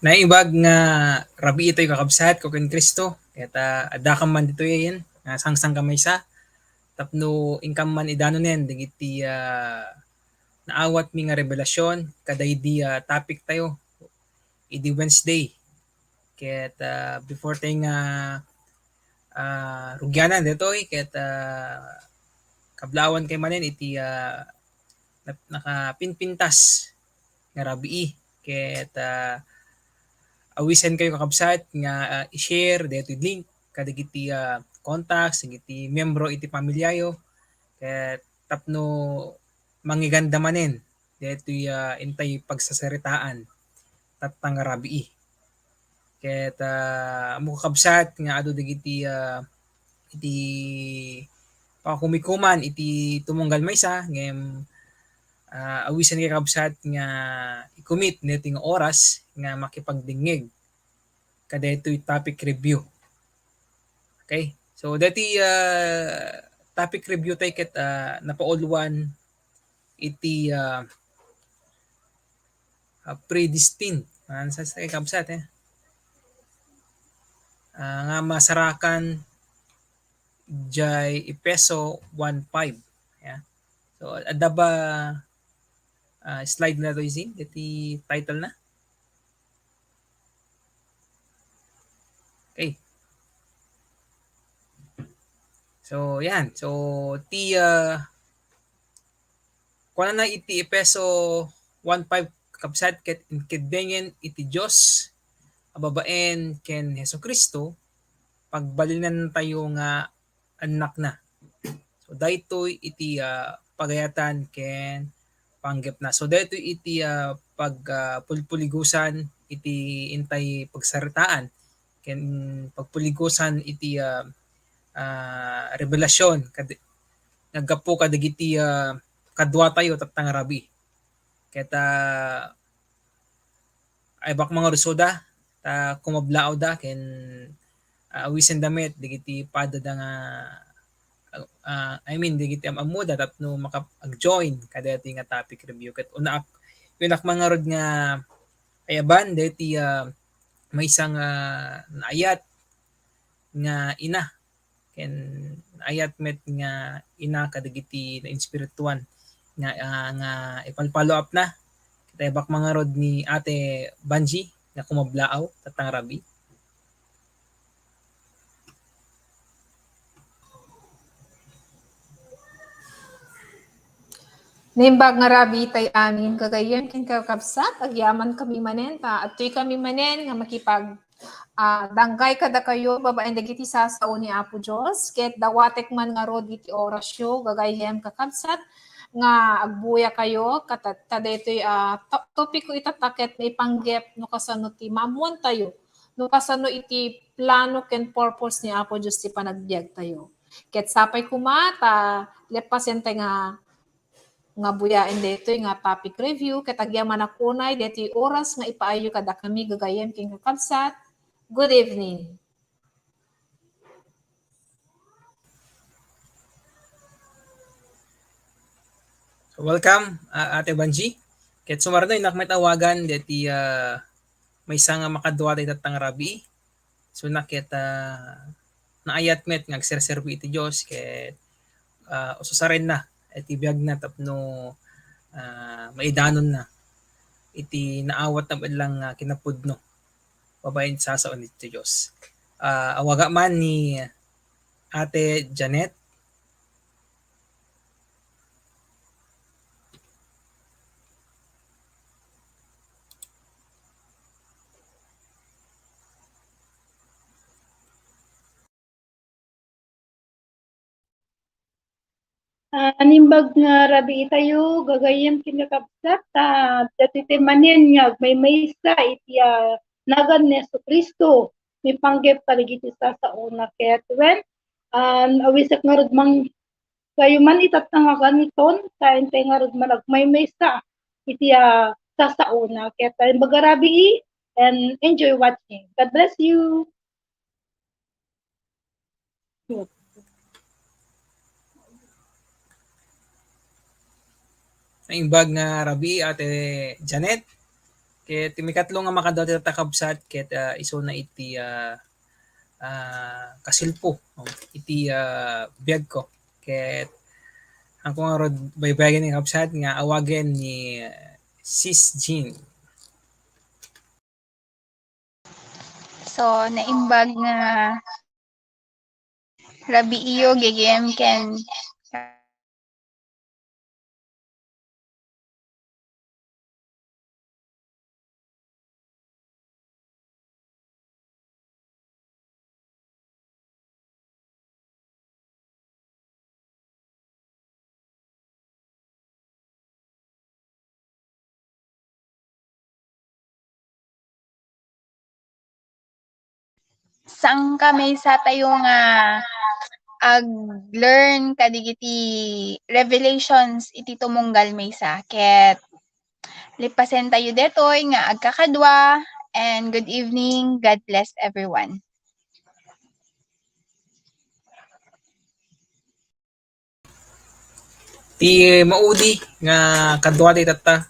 Naibag nga rabi ito'y kakabsat ko ken Kristo ket adda man dito yan sangsang kamay sa tapno income man idano nen digiti naawat mi nga revelasyon kaday di topic tayo idi Wednesday ket before tayo nga rugyanan ditoy ket kablawan kay manen iti nakapinpintas nga rabii ket awisen kayo kakabsat nga i-share dito link kadagiti contacts iti membro iti pamilyayo ket tapno mangiganda manen dito intay pagsasaritaan tattang nga rabii ket amo kakabsat nga adu dagiti iti pakumikuman iti tumunggal maysa ngem awisan kay kakabsat nga i-commit niti nga oras nga makipagdingeg kada ito'y topic review. Okay? So dati topic review tayo ket napauluan iti predestined. Sa kay kabsat nga masarakan jay Efeso 1:5. Yeah. So adda ba slide na to isin iti title na. Okay. So yan. So ti kuan na iti Efeso 1:5 kabsat ket inkeddengen iti Dios ababaen ken Hesukristo pagbalinan tayo nga anak na. So daytoy iti pagayatan ken panggep na. So daytoy iti pagpulpuligusan iti intay pagsaritaan ken pagpuligusan iti revelasyon naggapo kadagiti kadwa tayo tattang rabi ket ay bak mga rusoda ta kumablao da ken awisen damit digiti padada nga digiti amuda tapno makapag-join kada iti nga topic review ket una yunak mga rod nga ayaban deti may isang naayat nga ina ken naayat met nga ina kadagiti na inspirituan nga ipal-follow up na kitay mga rod ni Ate Banji nga kumablaaw tatang rabi. Naimbag nga rabi tay amin kagayem ken kakabsat agyaman kami manen ta adtoy kami manen nga makipag danggay kada kayo babaen dagiti sasao ni Apo Dios ket dawatek man nga rod iti orasyo gagayem kakabsat nga agbuya kayo ta daytoy topic ko itataket may panggep no kasano ti mamon tayo no kasano iti plano ken purpose ni Apo Dios ti panagbiag tayo ket sapay kuma ta lepasen tay nga buyaen detoy nga topic review ket agyaman akunay detoy oras nga ipaayo kada kami gagayem ken kakabsat. Good evening. So welcome Ate Banji. Ket sumarno inak may tawagan deti may isa nga makadwa tayo tattang rabi. So naket naayat met nga agserserbi iti Dios ket ususaren na iti biag na tapno maidanon na iti naawat na lang kinapudno babaen sasaon iti Dios. Awaga man ni Ate Janet. Animbag nga rabi tayo gagayem kinakabsat dati manen nga may maysa iti nagan ni Jesucristo may panggep kaligiti sa una ket when awisak nga rod mang kayo man itatanga ganiton kain tay nga rod man may maysa iti sa una ket bagarabi and enjoy watching. God bless you. Naimbag nga Rabi Ate Janet. Ket timikatlo nga makadawat ita takabsat ket iso na iti kasilpo iti biyag ko. Ket ang kung rod baybayan ni kabsat nga awagen ni Sis Jean. So, naimbag nga Rabi iyo gigem ken sang kami sa tayo nga ag-learn kadigiti revelations iti tumunggal maysa ket lipasen tayo detoy nga agkakadwa and good evening. God bless everyone. Ti maudi nga kadwa ti tatta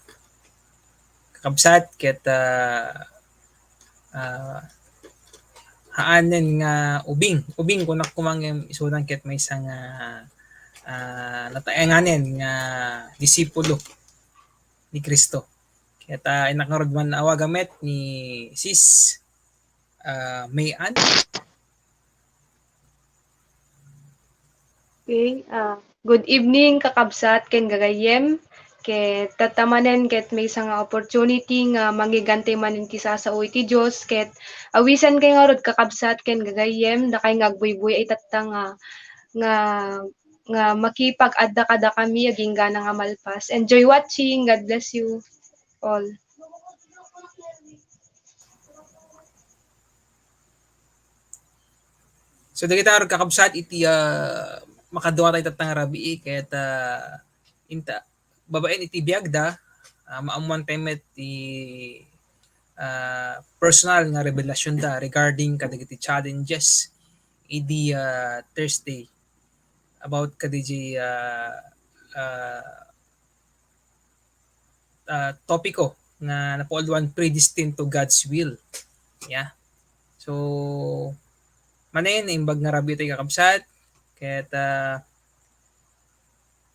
kakabsat ket haanen nga ubing kunak kumangem isudan ket maysa nga nataenganen nga disipulo ni Kristo. Ket inak nga rod man awagamet ni Sis Mayan. Okay, good evening kakabsat ken gagayem ket tatamanen ket may nga opportunity nga mangiganti manen ti sasao iti Dios ket awisan kay nga rod kakabsat ken gagayem dakay nga agbuybuy ay tatta nga makipag-adda kada kami aging gana nga malpas. Enjoy watching. God bless you all. So dagiti arod kakabsat iti makaduwa tayo tatang rabi ket inta babaen iti biagda maamuan temet ti personal nga revelasyon da regarding kadagiti challenges idi Thursday about kadiji topiko nga napualwan predestined to God's will. Yeah. So manen imbag nga rabi tayo kakabsat ket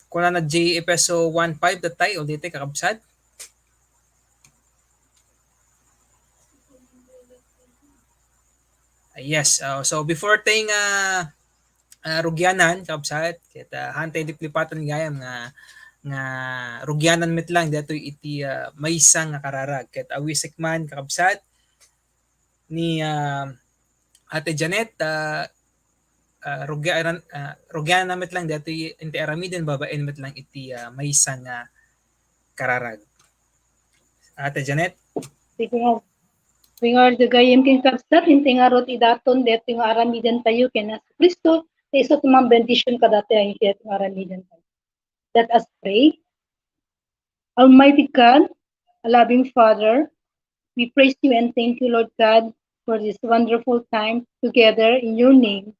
kuna na J Epeso 1:5 datay o dito kakabsat. Yes. So before tayong rugyanan kakabsat ket hantay diplipatan gayam nga rugyanan met lang dito iti maysa nga kararag ket awisik man kakabsat ni Ate Janet rugyanan met lang dito iti aramiden babaen met lang iti maysa nga kararag. Ate Janet. Sige nga. Wingar gagayem ken kapsat hinting arot idaton det nga aramidan tayo ken Kristo sa iso tumang bendition kadate ay ket nga aramidan tayo. Let us pray. Almighty God, a loving Father, we praise you and thank you, Lord God, for this wonderful time together in your name.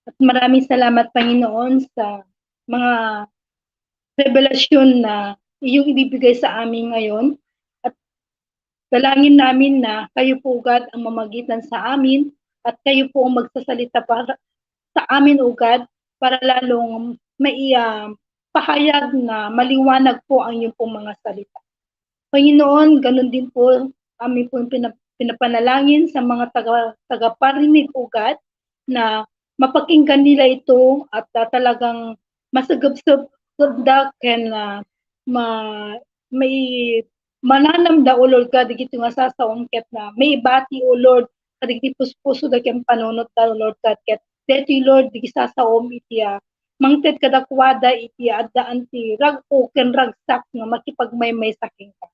At maraming salamat, Panginoon, sa mga revelasyon na iyong ibibigay sa amin ngayon. At dalangin namin na kayo po, God, ang mamagitan sa amin at kayo po ang magsasalita para sa amin, O God, para lalong pahayag na maliwanag po ang iyong pong mga salita. Panginoon, ganun din po kami po pinapanalangin sa mga tagaparinig, O God, na mapakinggan nila ito at talagang masagabsagda ken may mananamda, O Lord God, digito nga sasaon ket na may bati, O Lord, kadigiti puspuso da ken panunot da, O Lord God, ket deti Lord digi sasaom iti mangted kadakwada iti addaan ti rag-o ken ragsak nga makipagmaymay saking ka.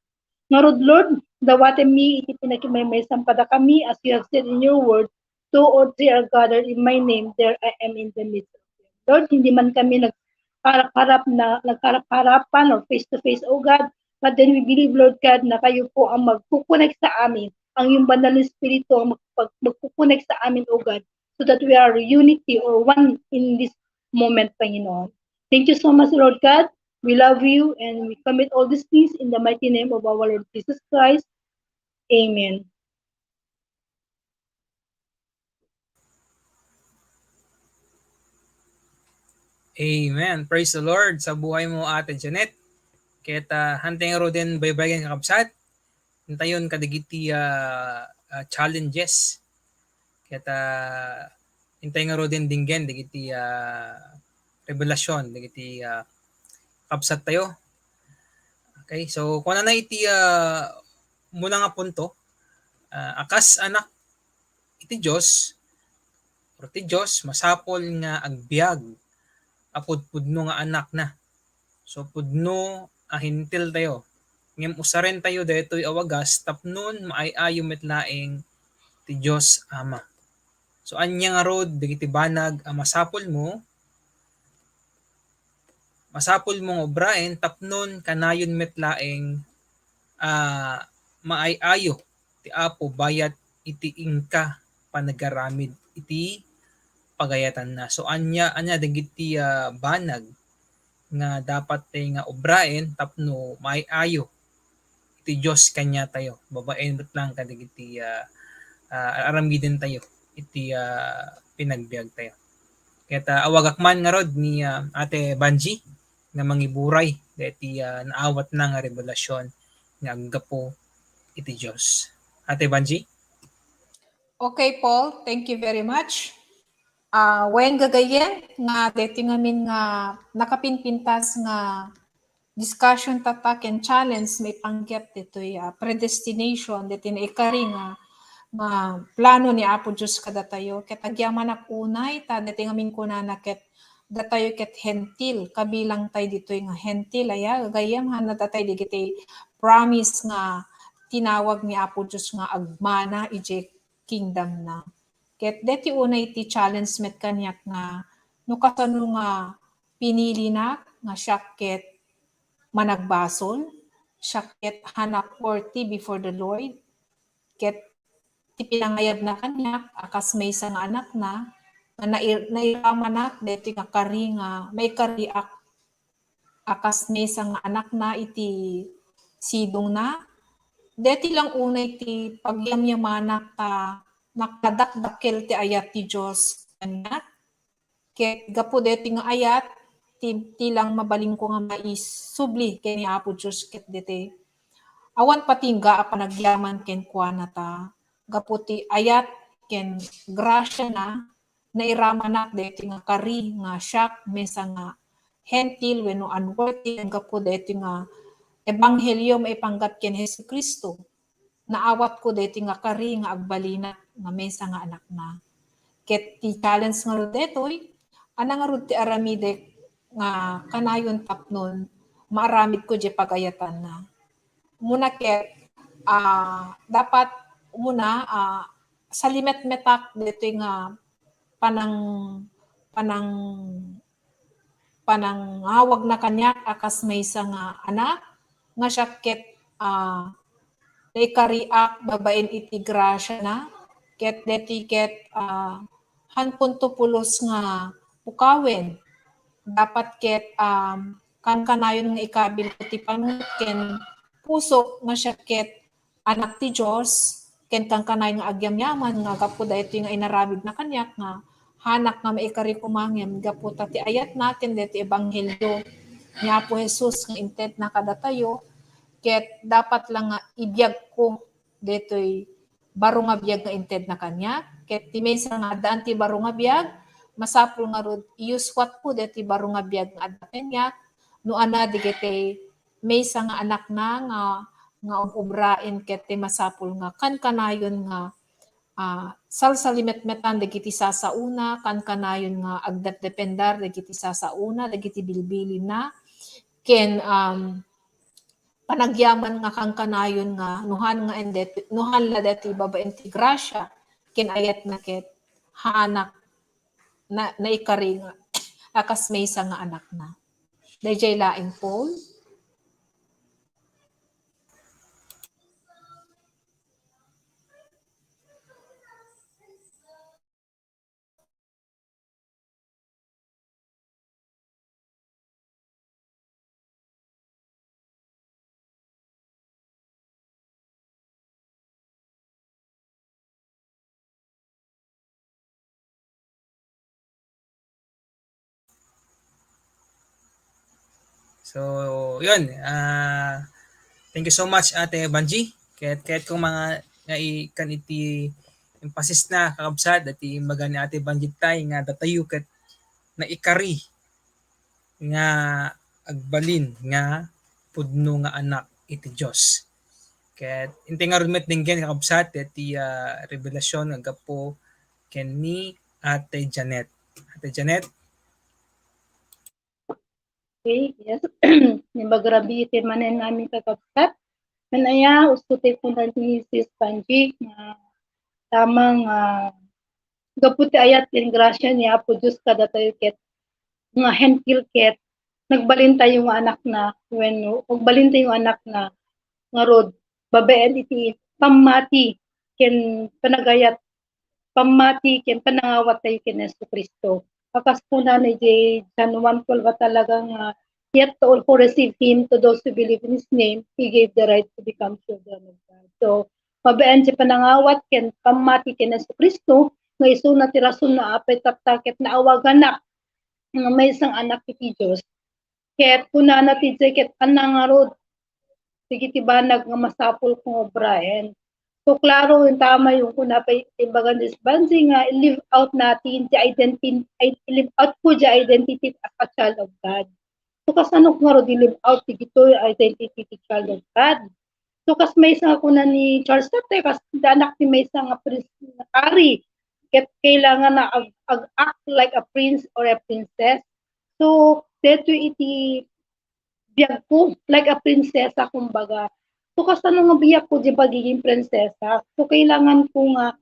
Ngarod Lord, dawate mi iti pinakimay-maysam kada kami as you have said in your word, 2 or 3 are gathered in my name, there I am in the midst of them. Lord, hindi man kami nagharap-harapan or face-to-face, O God, but then we believe, Lord God, na kayo po ang magkukunek sa amin, ang iyong banal na Espiritu ang magkukunek sa amin, O God, so that we are unity or one in this moment, Panginoon. Thank you so much, Lord God. We love you and we commit all these things in the mighty name of our Lord Jesus Christ. Amen. Amen. Praise the Lord sa buhay mo, Ate Janet. Kita hanteng ro din baybayan kakabsat. Hintayon kadigiti challenges. Kita hintayon ro din dinggen digiti revelasyon digiti kabsat tayo. Okay, so kung ano na iti muna nga punto, akas anak iti Diyos, or ti Diyos, masapol nga agbyag, apod pudno nga anak na. So pudno ahintil tayo. Ngem usaren tayo detoy awagas tapnon maayayo met laeng ti Dios Ama. So anya nga rod digiti banag a masapol mong obraen tapnon kanayon met laeng maayayo ti Apo bayat iti ingka panagaramid iti pagayatan na. So anya digiti banag nga dapat nga obraen tapno maayayo iti Diyos kanya tayo. Babaen bet lang kadigiti aramiden tayo iti pinagbiag tayo. Kaya awagak man nga rod ni Ate Banji nga mangiburay deti naawat na nga revelasyon nga aggapo iti Diyos. Ate Banji? Okay, Paul, thank you very much. Wayan gagayen nga deti ngamin nga nakapinpintas nga discussion tatak and challenge may panggap dito'y predestination dito na ikari nga plano ni Apo Diyos kada tayo. Ket agyaman unay ta dito ngamin kunana ket datayo ket hentil kabilang tayo dito'y nga hentil aya gagayam han natatay digiti promise nga tinawag ni Apo Diyos nga agmana ije kingdom na. Ket deti unay ti challenge met kanyak nga no kasano nga pinili na nga siya ket managbasol, siya ket hanak worthy before the Lord, ket ti pinangayab na kanyak, akas may isang anak na, nairamanak, deti nga kari nga, may kariak, akas may isang anak na iti sidong na, deti lang unay ti pagyamyamanak ta, nakadakdakkel ti ayat ti Diyos kanyak, ket gapo deti nga ayat, ti lang mabaling ko nga maisubli kay ni Apo Diyos ket dete. Awan patingga a panagyaman ken kuana ta. Gaputi ayat ken grasya na nairamanak dete nga kari nga siak mesa nga hentil wenno unworthy ang gapo dete nga ebanghelyo maipanggap ken Jesucristo. Naawat ko dete nga kari nga agbalina nga mesa nga anak na. Ket ti challenge nga detoy ana nga rod ti aramidek nga kanayon tapnon maaramid ko di pagayatan na. Muna ket dapat muna salimet-metak dito nga panang panangawag na kanyak akas may isa nga anak nga siya ket naikariak babaen iti grasya na ket deti ket hanpunto pulos nga pukawen dapat ket kan kanayon nga ikabil ti panunot ken puso nga siya ket anak ti Diyos ken kan kanayon nga agyamyaman nga gapu daytoy nga inaramid na kanyak nga hanak nga maikari kumangem gapu ta ti ayat natin deti ebanghelyo ni Apo Jesus nga inted na kada tayo ket dapat lang nga ibiyag ko detoy baro nga biyag nga inted na kanyak ket ti maysa nga daan ti baro nga biyag masapul nga rod iuswat po deti baro nga biyag nga adda kanyak no ana digiti maysa nga anak na nga ubraen ket ti masapul nga kan kanayon nga salsalimetmetan dagiti sasauna kan kanayon nga agdat dependar dagiti sasauna dagiti bilbilin na ken panagyaman nga kan kanayon nga nuhan la deti babaen ti grasya ken ayat na ket haanak na naikari nga akas maysa nga anak na. Dayjay laing Paul. So, yun. Thank you so much, Ate Banji. Kahit kung mga nga ikan iti emphasis na kakabsat at imbaga ni Ate Banji tay nga datayo kat na ikari nga agbalin nga pudno nga anak iti Dios. Ket inte nga rudmet dinggen kakabsat iti revelasyon nga gapo ken ni Ate Janet. Ate Janet, Okay, yes. Nibagrabi iti manen namin kakabsat. Manaya, ustuti po na ni Sis Panji na tamang gaputi ayat ken grasya ni Apo Diyos kada tayo ket nga hentil ket nagbalin tayo nga anak na when ugbalin tayo nga anak na nga rod babaen iti pamati ken panagayat pamati ken panangawat tayo ken Jesucristo. Akas po na ni John 1:12 talagang yet to all who receive Him, to those who believe in His name, He gave the right to become children of God. So, mabeen si panangawat ken pamati ken Jesucristo nga isu na ti rason na apay taptaket na awagan na nga may isang anak iti Dios. Ket kunana ti ket anangarod sige ti banag nga masapol kong obraen. So klaro yung tama yung kuna pa imbagan this Banji nga i-live out natin the identity, i-live out po the identity as a child of God. So kasano nga ro di-live out ti gito yung identity ti child of God. So kas may isang kuna ni Charles Tate, kas anak ni may isang ari, ket kailangan na act like a prince or a princess. So deto iti biyag ko like a prinsesa kumbaga. So kasano nga biyak ko di pagiging prinsesa. So kailangan ko nga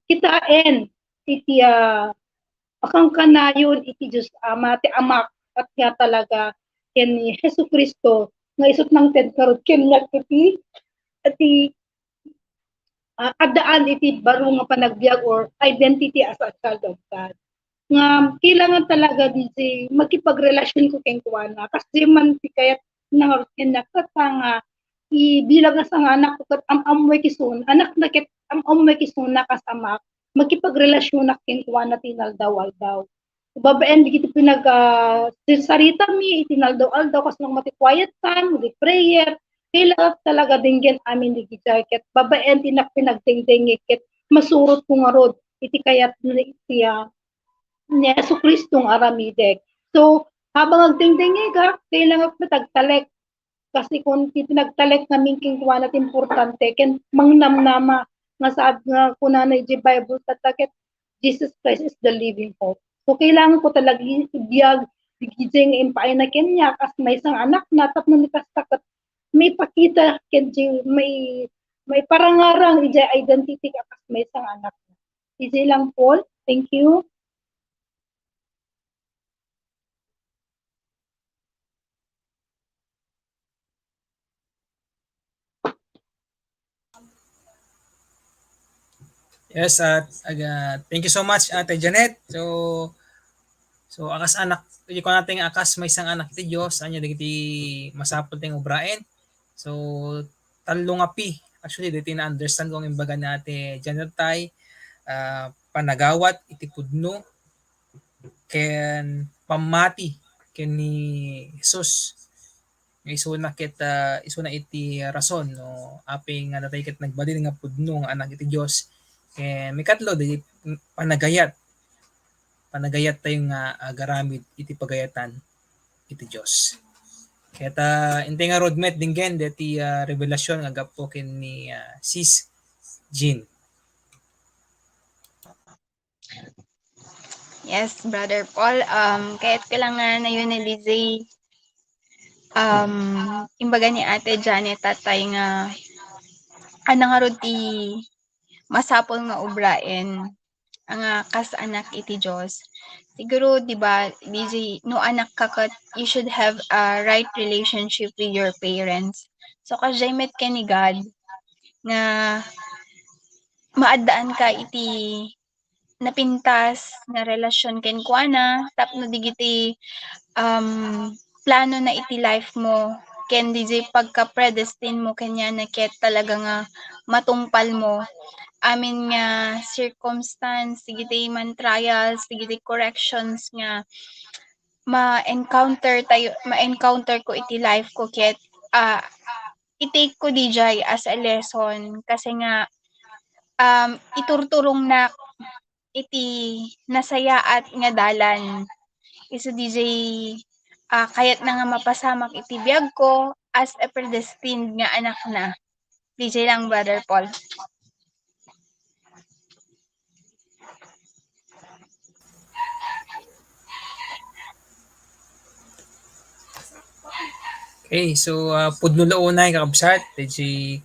kitain iti akang kanayon iti Diyos Ama ti amak at nga talaga ken ni Jesucristo nga isut ng ted karot ken iti adaan iti baro nga panagbiag or identity as a child of God. Nga kailangan talaga di magkipagrelasyon ko ken kuana kasi man ti kayat nang nakatanga ibilang nga sang anak ko ket am-amoy kisun anak na ket am-amoy kisun na kasama magkipagrelasyon na ken kuana tinaldaw-aldaw. Babaen digiti pinag sarita mi itinaldaw-aldaw kas nang mati quiet time, di prayer, kailangan talaga dinggen amin di ket babaen tinak pinagdingding ket masurot ko nga rod iti kayat ni iti ni Jesucristo nga aramidek. So habang agdingding ka kailangan matagtalek kasi kung pinagtalek namin king kuana importante ken mangnamnama nga saad nga kunanay di Bible tatakit Jesus Christ is the living hope. So kailangan ko talaga ibiyag bigijeng impaay na kenya kas may isang anak na tapno ni kastakat may pakita ken may parangarang ija identity ka kas may isang anak. Ije lang Paul. Thank you. yes, thank you so much, Ate Janet. So akas anak, hindi ko natin akas may isang anak ti Diyos, anya digiti masapol ting ubraen. So talong api, actually dito na-understand ko ang imbaga na Ate Janet tay, panagawat iti pudno, ken pamati ken ni Jesus. Iso na iti rason no aping nga natay ket nagbalin nga pudno nga anak iti Dios. May katlo di panagayat tayo nga garamid iti pagayatan iti Dios. Kaya inte nga roadmap dinggen deti revelasyon nga gapo ken ni Sis Jean. Yes, Brother Paul. Kahit kailangan na yun ni Lizzie, imbaga ni Ate Janet tatay nga nga rod ti masapol nga ubraen ang kas anak iti Dios. Siguro, di ba, Lizzie, no anak ka you should have a right relationship with your parents. So, kasjay met ka ni God nga maadaan ka iti napintas nga relasyon ken kuana tapno digiti plano na iti life mo ken DJ pagka predestined mo kanya na ket talaga nga matungpal mo amin nga circumstance digiti man trials digiti corrections nga ma-encounter ko iti life ko ket i-take ko dijay as a lesson kasi nga iturturong na iti nasayaat nga dalan. Isu dijay kayat na nga mapasamak iti biag ko as a predestined nga anak na. DJ lang, Brother Paul. Okay, so pudno launay kakabsat, DJ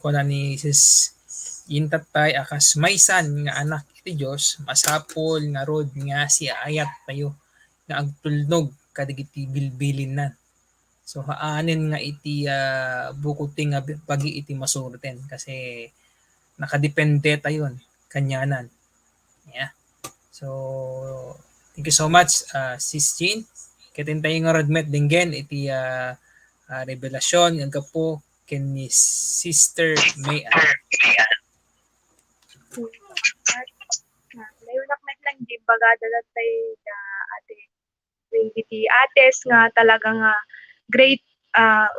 ko na ni sis intatay akas maysan nga anak iti Dios masapol nga rod nga si ayat tayo nga agtulnog kadagiti bilbilin na. So haanin nga iti bukuting nga pagi iti masurten kasi nakadepende tayon kanyanan. Yeah. So thank you so much Sis Jean. Kitintay nga rodmet dinggen iti revelasyon nga po ken ni Sister Mayan. Layunak lang di bagadalat tayo na ate iti ates nga talaga nga great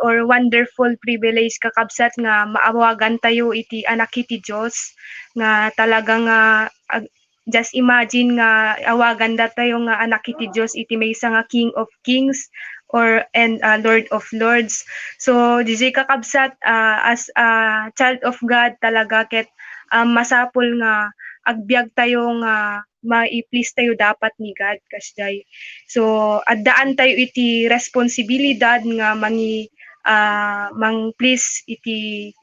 or wonderful privilege kakabsat nga maawagan tayo iti anak iti Dios nga talaga nga just imagine nga awagan da tayo nga anak iti Dios iti maysa nga King of Kings and Lord of Lords. So DJ kakabsat as a child of God talaga ket masapul nga agbyag tayo nga ma-please tayo dapat ni God kasday. So addaan tayo iti responsibilidad nga mang please iti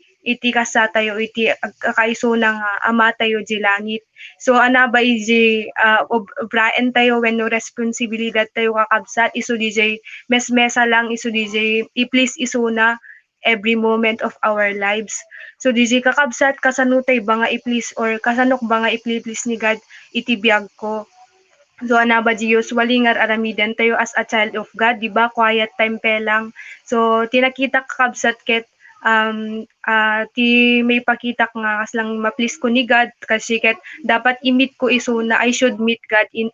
kasa tayo iti kakaiso ng ama tayo di langit. So ana ba iti obraen tayo when no responsibilidad tayo kakabsat iso DJ mesmesa lang iso DJ i-please iso na every moment of our lives. So DJ kakabsat kasanutay ba nga i-please or kasanok ba nga i-please ni God iti biyag ko. So ana ba di usually nga aramiden tayo as a child of God, di ba? Quiet time pe lang. So tinakita kakabsat ket ti may pakita nga kaslang ma-please ko ni God kasi ket dapat i-meet ko iso na I should meet God in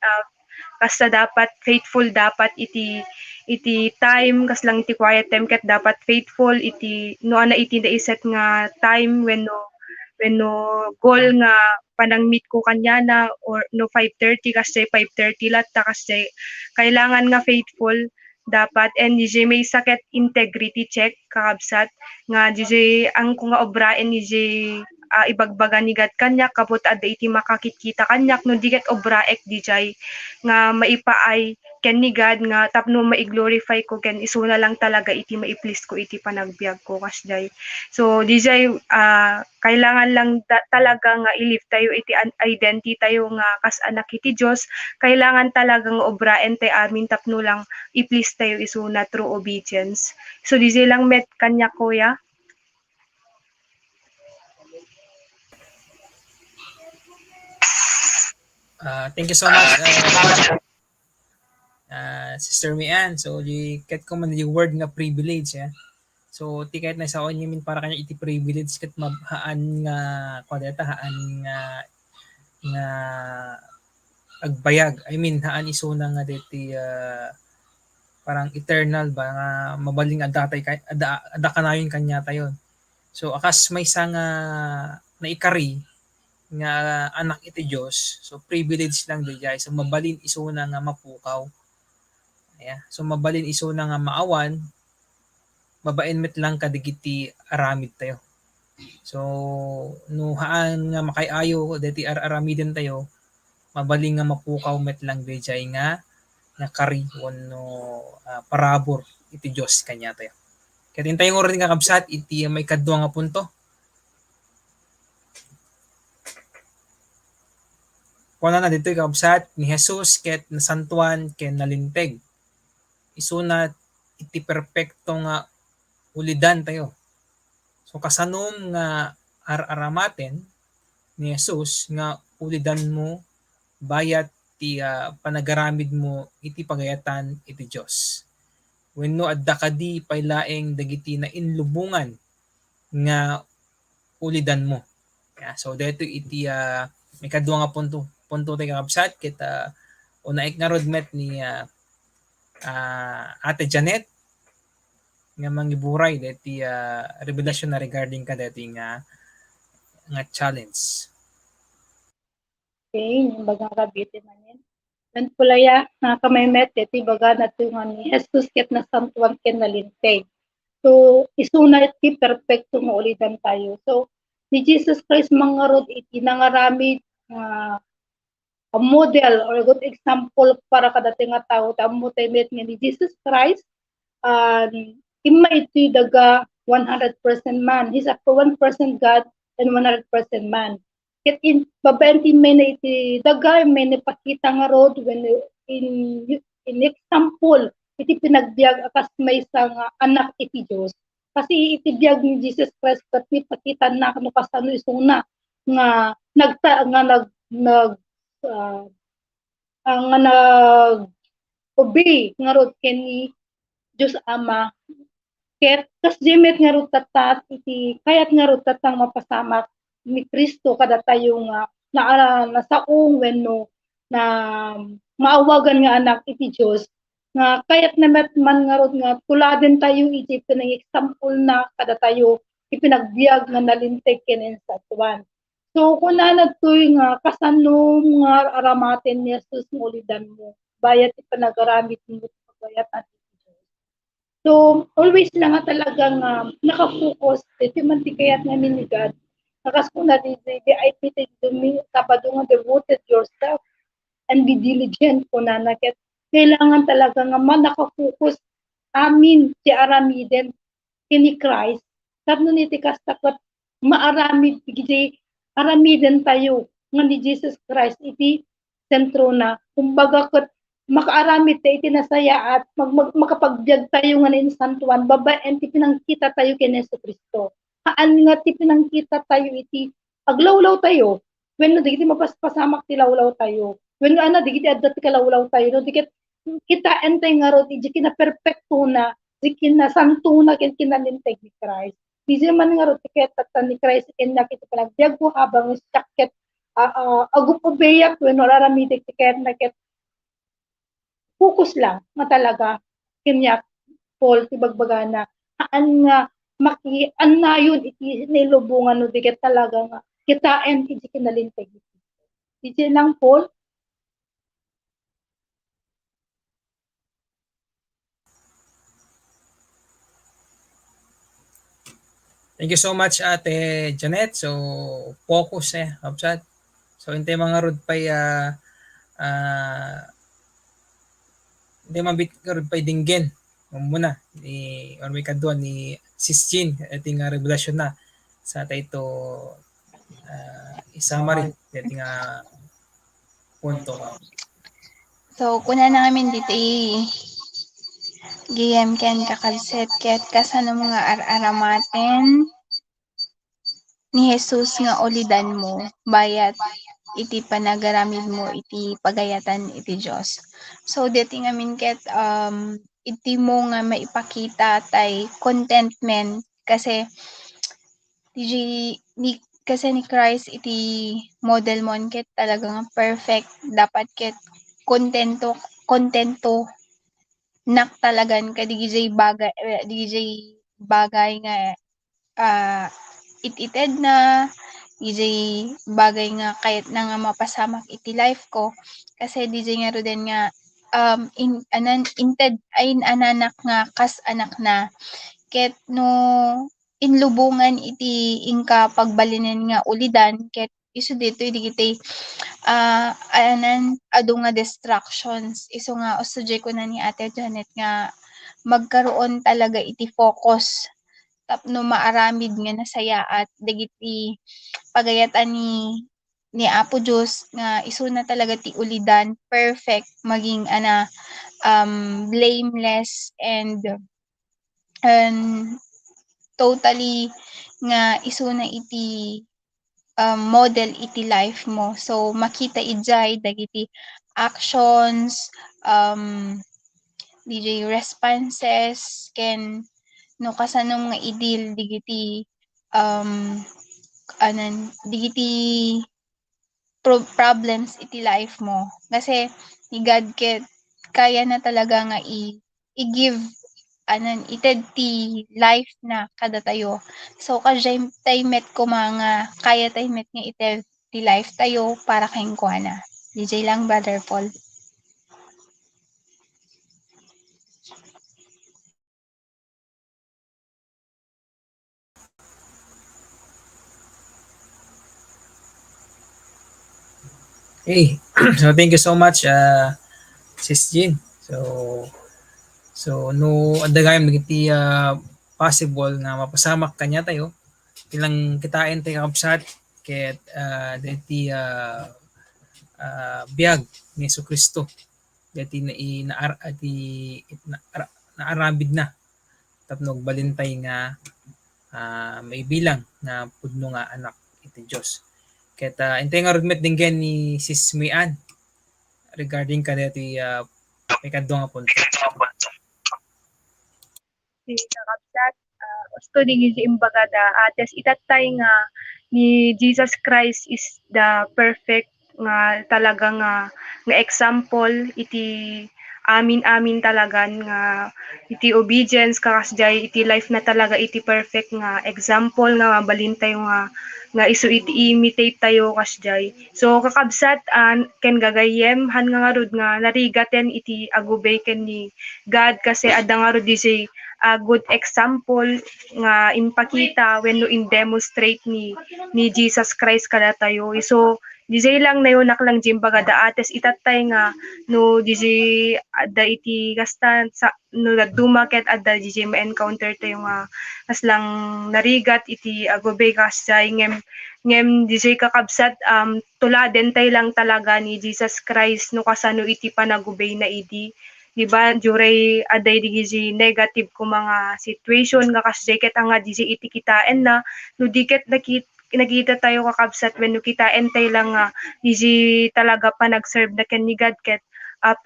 kasta dapat faithful dapat iti time kaslang iti quiet time ket dapat faithful iti no ana iti naiset nga time when no goal nga panang meet ko kanya na or no 5:30 kasi 5:30 latta kasi kailangan nga faithful dapat and DJ may sakit integrity check kakabsat nga DJ ang kung nga obraen DJ ibagbaga ni God kanyak kaput adda iti makakikita kanyak no diket obraek DJ nga maipaay ken ni God nga tapno mai-glorify ko ken isuna lang talaga iti mai-please ko iti panagbiag ko kasday. So DJ kailangan lang talaga nga i-live tayo iti identity tayo nga kas anak iti Dios kailangan talaga nga obraen tay amin tapno lang i-please tayo isuna through obedience. So DJ lang met kanya kuya. Thank you so much Sister Mian. So di ket ko man yung word nga privilege So ti kahit na sa onyo min para kanya iti privilege ket mabhaan nga kodeta haan nga agbayag. I mean haan iso na nga deti parang eternal ba nga mabaling adatay ada kanayon kanya tayon. So akas may nga naikari nga anak iti Dios. So privilege lang dijay. So mabalin iso na nga mapukaw. So mabalin iso na nga maawan, mabaen met lang kadigiti aramid tayo. So no haan nga makayayo deti aramiden tayo, mabaling nga mapukaw met lang dijay nga kari no parabor iti Dios kanya tayo. Kaya tintayo nga rin kakabsat iti may kadwa nga punto. Kuna na dito kakabsat ni Jesus ket nasantuan ken nalinteg. Isuna iti perpekto nga ulidan tayo. So kasanom nga aramaten ni Jesus nga ulidan mo bayat ti panagaramid mo iti pagayatan iti Dios. Wenno adda kadi paylaeng dagiti na inlubungan nga ulidan mo. So dito iti may kadwa nga punto tayo kakabsat ket unaik nga rodmet ni Ate Janet nga mangiburay deti revelasyon na regarding ka deti nga challenge. Okay, yung bagang Rabi iti manen. Dan pulaya na kamaymet iti baga na nga ni Jesus ket na santuan ken nalintay. So, isuna iti perfecto mo ulitan tayo. So, ni Jesus Christ mangarod iti nangaramid a model or a good example para kadating nga tao tamo tayo nga ni Jesus Christ imma iti daga 100% man. He's a 1% God and 100% man. Ket in babaen ti may na iti daga may napakita nga road when in example iti pinagbiag akas may nga anak iti Dios. Kasi iti biag ni Jesus Christ kat ni pakita na kano kasano isuna nga nag nga nag obey nga rod ken ni Diyos Ama ket kas dimet nga rod tatat iti kayat nga rod tatang mapasamak ni Kristo kada tayo nga nasaong wenno na maawagan nga anak iti Dios nga kayat namet man nga rod nga tuladen tayo iti pinang example na kada tayo ipinagbiag nga nalinteg ken sa tuwan. So kung nanagtoy nga kasanom nga aramaten ni Jesus nga ulidan mo bayat ipanagaramit mo bayat at so, always lang nga talagang naka-focus, iti man ti kayat namin ni God. Nakas ko na di ay pitig dumi, sabado nga devoted yourself and be diligent ko na nakit. Kailangan talaga nga man naka-focus amin ti aramiden kini Christ. Tapno ni ti kastakot maaramid iti aramiden tayo nga ni Jesus Christ iti sentro na. Kumbaga ket makaaramid tayo iti nasaya at makapagbiag tayo nga ni santuan babaen ti pinangkita tayo ken Jesucristo. Haan nga ti pinangkita tayo iti aglawlaw tayo. When no digiti mapaspasamak ti lawlaw tayo. When nga ana digiti adda ti kalawlaw tayo no digit kita entay nga rod iti kina perfecto na di kina santo na ken kinalinteg ni Christ. Di man nga rod ti ket ni Christ ken nakita panagbiag ko habang sakit agupobeyak when nararamitek ti ket naket focus lang nga talaga kinyak Paul ti bagbagana haan nga makianayon iti nilubungan no diket talaga nga kitaen iti kinalinteg iti lang Paul. Thank you so much Ate Janet. So focus kapsat. So inte mga rod pay hindi mabit ka rod pay dinggin. Muna ni or may kadwa ni Sis Jean ating revelasyon na sa ito summary ating punto. So, kuna na namin dito giyem ken kakabset ket kasano mga ar-aramaten ni Jesus nga ulidan mo bayat iti panagaramid mo iti pagayatan iti Dios. So deti ngamin ket iti mo nga maipakita tay contentment kasi ni Christ iti model mo ket talagang perfect dapat ket kontento nak talagan kadigijay bagay nga it-ited na DJ bagay nga kahit na nga mapasamak iti life ko kasi DJ nga ro din nga inted ay ananak nga kas anak na ket no inlubungan iti ingka pagbalinan nga ulidan ket isu dito digiti adu nga distractions isu nga usudjay ko na ni Ate Janet nga magkaroon talaga iti focus tapno maaramid nga nasaya at dagiti pagayatan ni Apo Diyos nga isuna talaga ti ulidan perfect maging blameless and totally nga isuna iti model iti life mo. So makita ijay dagiti actions, DJ responses, ken no kasanom nga idil digiti digiti problems iti life mo. Kasi ni God ket kaya na talaga nga i-give ited ti life na kada tayo. So kajay tay met ko mga kaya tay met nga ited ti life tayo para kayong kuana. DJ lang, Brother Paul. Hey, so thank you so much, Sis Jean. So no adagayam nagiti possible nga mapasamak kanya tayo ilang kitain tayo kakabsat ket deti biag ni Jesu Kristo deti naarabid na tapno balintay nga may bilang na pudno nga anak iti Dios. Ket intay nga rugmet dinggen ni Sis Mian regarding kadeti may kadto nga punto. Si kakabsat, gusto din yung imbaga da ates itatay nga ni Jesus Christ is the perfect nga talaga nga example iti amin talaga nga iti obedience kakasjay iti life na talaga iti perfect nga example nga mabalintay nga isu iti imitate tayo kasjay. So kakabsat ken gagayem han nga rod nga narigaten iti agubay ken ni God kasi adda nga rod di good example nga impakita when no in demonstrate ni Jesus Christ kada tayo. So DJ lang na yun naklang jimbaga da ates itatay nga no DJ da iti kastan sa no nagdumaket adda DJ ma-encounter tayo nga kaslang narigat iti agobe kasay ngem DJ kakabsat tuladen tay lang talaga ni Jesus Christ no kasano iti panagubay na idi. Diba juray aday di negative ko mga situation nga kasjay ket nga di iti kitain na no diket nakita tayo kakabsat when no kitain tay lang nga di talaga pa nag-serve na ken ni God ket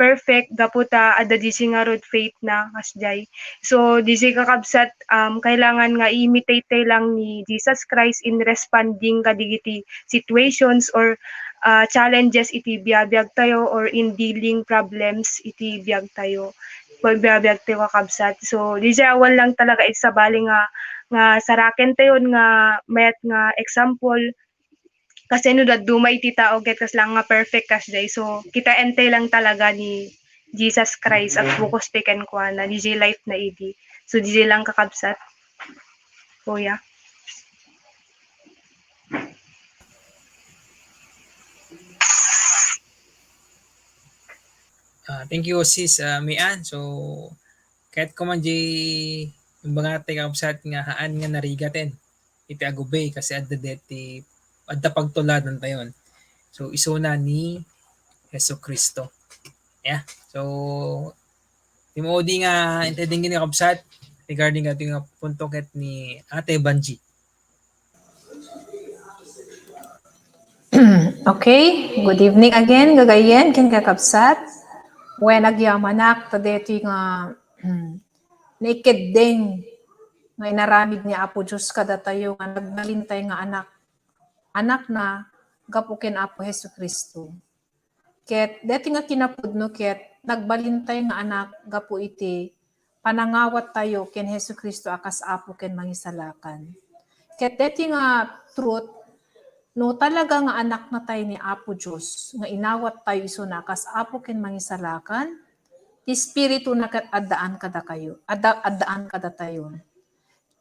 perfect gaputa ada di nga road faith na kasjay. So di kakabsat kailangan nga imitate tay lang ni Jesus Christ in responding kadigiti situations or challenges iti biabiyag tayo or in dealing problems iti biyag tayo. Biabiyag tayo kakabsat. So, di awan lang talaga isa bali nga saraken tayo nga mayat nga example kasi no dumay ti tao get kas lang nga perfect kas day. So, kita entay lang talaga ni Jesus Christ at bukos taken kwa na DJ life na idi. So, DJ lang kakabsat. Kuya. Thank you Sis Mian. So kahit ko man yung mga kakabsat nga haan nga narigaten iti agubay kasi adda deti adda pagtuladan tayon. So isuna ni Jesu Kristo. Yeah. So timodi nga intending ni kakabsat regarding ating punto ket ni Ate Banji. Okay, good evening again, gagayen, kin kakabsat. When agyamanak, tadeti nga naked ding nga inaramid ni Apo Diyos kada tayo nga nagbalintay nga anak na gapukin Apo Hesu Kristo. Ket deti nga kinapudno ket nagbalintay nga anak gapu iti panangawat tayo ken Hesu Kristo akas Apo ken mangisalakan. Ket deti nga truth no talaga nga anak na tayo ni Apo Diyos, nga inawat tayo iso na kas Apo ken mangisalakan, ti Espiritu na addaan kada kayo, addaan kada tayo.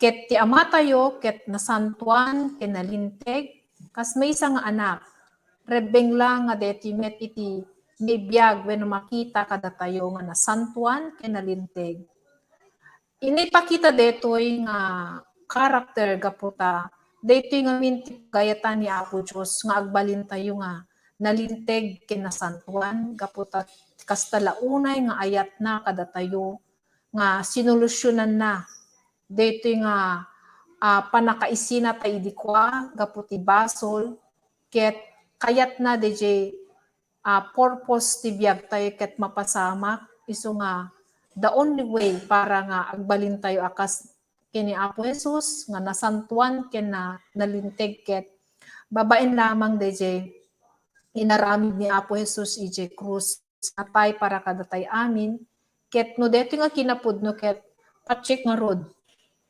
Ket ti ama tayo, ket nasantuan, ken nalinteg, kas may isa nga anak, rebeng lang nga deti met iti bibiyag when makita kada tayo nga nasantuan, ken nalinteg. Inipakita detoy nga karakter gaputa, dito nga minti gayatan ni Apo Diyos nga agbalin tayo nga nalinteg kinasantuan gaputa kastalaunay nga ayat na kada tayo nga sinolusyonan na dito nga panakaisina tayo dikwa gaputi basol ket kayat na DJ purpose ti biag tayo ket mapasamak iso nga the only way para nga agbalin tayo akas kini Apo Jesus nga nasantuan ken na nalinteg ket babaen lamang DJ inaramid ni Apo Jesus ije krus atay para kadatay amin, ket no deto nga kinapudno ket patsik nga rod,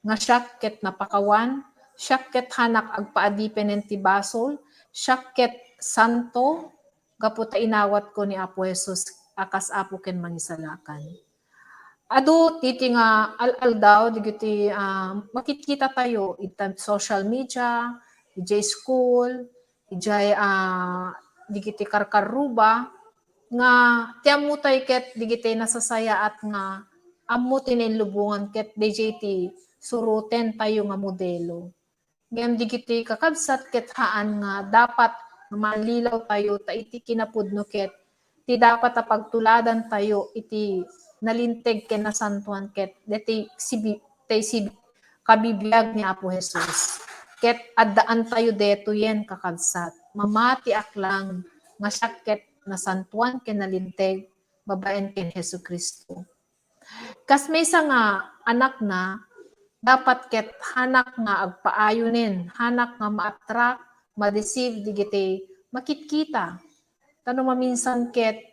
nga siyak ket napakawan, siyak ket hanak agpaadipen ti basol, siyak ket santo, gaputa inawat ko ni Apo Jesus, akas Apo ken mangisalakan. Adu titi nga al daw digiti makikita tayo ita social media, ijay school, ijay digiti karkaruba nga tiammo tay ket digiti nasasaya at nga ammo tinilubungan ket DJT suruten tayo nga modelo. Ngem digiti kakabsat ket haan nga dapat malilaw tayo ta iti kinapudno ket ti dapat pagtuladan tayo iti nalinteg ken nasantuan ket deti kabibiyag ni Apo Jesus. Ket addaan tayo deto yen kakabsat. Mamati aklang nga siak ket nasantuan ken nalinteg babaen ken Jesucristo. Kas maysa nga anak na dapat ket hanak nga agpaayunen, hanak nga ma-attract, ma-deceive digiti makitkita. Tano maminsan ket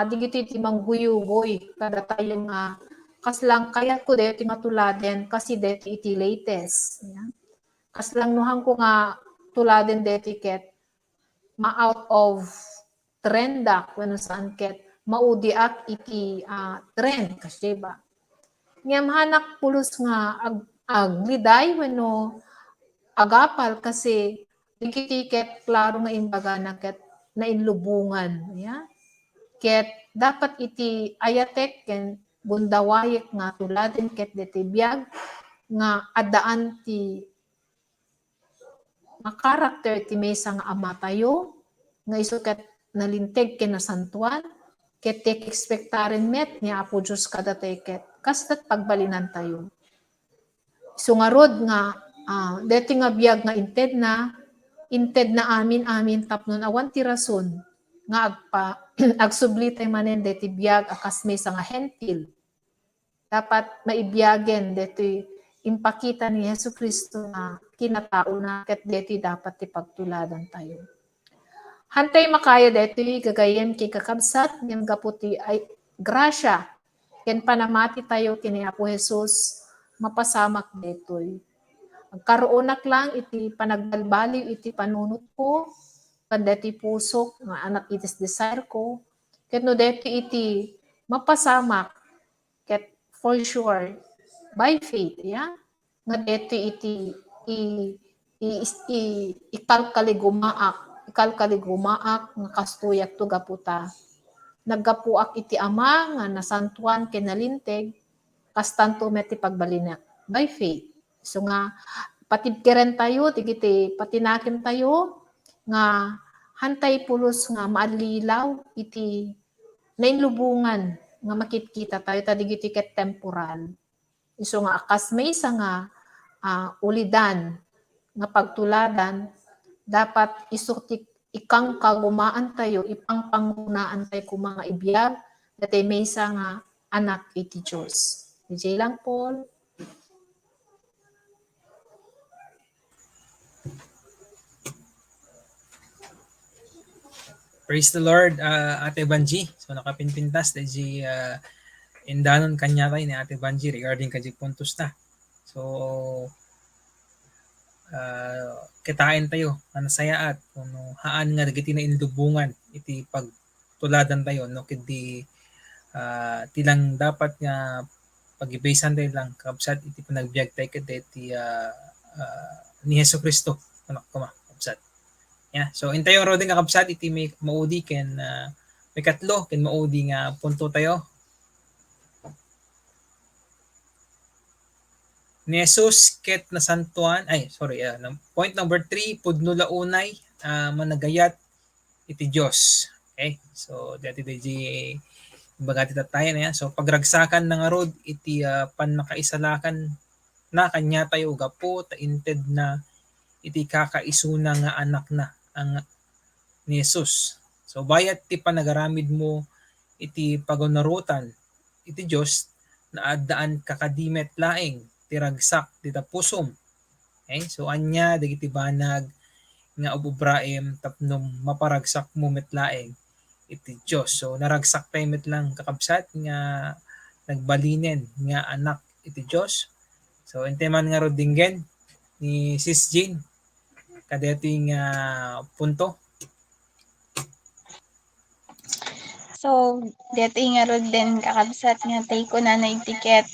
digiti ti mangguyugoy kada tayo nga kaslang kaya ko deti matuladen kasi deti iti latest. Yeah? Kaslang nuhang ko nga tuladen deti ket ma-out of trendak when saan ket maudiak iti trend kasi ba. Ngem hanak pulos nga agliday wenno agapal kasi digiti ket klaro nga imbaga na ket nainlubungan. Yeah? Ket dapat iti ayatek ken bundawayek nga tuladen ket deti biag nga addaan ti karakter ti maysa nga ama tayo nga isu ket nalinteg ken nasantuan ket tek ekspektaren met ni Apo Dios kadatay ket kastat pagbalinan tayo. Isu nga rod nga deti nga biag nga inted na amin tapnon awan ti rason nga agsubli tay manen deti biag akas maysa nga hentil. Dapat maibiyagen deti impakita ni Jesucristo na kinatao na ket deti dapat ti pagtuladan tayo. Hantay makaya deti gagayem ti kakabsat ngem gaputi ay grasya ken panamati tayo kini Apo Jesus mapasamak detoy. Agkaruonak lang iti panagbalbaliw iti panunot ko kadeti pusok nga anak itis desire ko ket no deti iti mapasamak ket for sure by faith nga deti iti ikalkaligumaak nga kastuyak to gaputa naggapuak iti ama nga nasantuan ken nalinteg kastanto met ti pagbalinak by faith. So nga patibkeren tayo digiti patinaken tayo nga hantay pulos nga maalilaw iti nainlubungan nga makitkita tayo tadigiti ket temporal. Isu nga akas maysa nga ulidan nga pagtuladan dapat isu ikang kagumaan tayo ipangpangunaan tayo kung mga ibiyag dati maysa nga anak iti Dios. DJ lang Paul. Praise the Lord, Ate Banji. So nakapinpintas DJ indanon kanya tayo ni Ate Banji regarding kajig puntos na. So kitain tayo nga nasayaat kung haan nga dagiti na indubungan iti pagtuladan tayo no kidi tilang dapat nga pag-ibaysan tayo lang kabsat iti panagbiag tayo iti ni Jesucristo anak ko kabsat. Yeah. So intayo roding nga kabsat iti may maudi ken may katlo ken maudi nga punto tayo. Ni Jesus ket nasantuan point number 3 pudno launay managayat iti Dios. Okay? So dati bagati tayo na yan. So pagragsakan na nga rod iti panakaisalakan na kanya tayo gapo ta inted na iti kakaisuna nga anak na ang ni Jesus. So bayat ti panagaramid mo iti pagunarutan iti Dios na addaan kakadimet laeng tiragsak dita pusom. Okay? So anya dagiti banag nga ububraem tapnom maparagsak mo metlaeng iti Dios. So naragsak tayo met lang kakabsat nga nagbalinen nga anak iti Dios. So inteman nga rod dinggen ni Sis Jean kadating punto. So, dito nga rod din kakabsat nga tay ko na tiket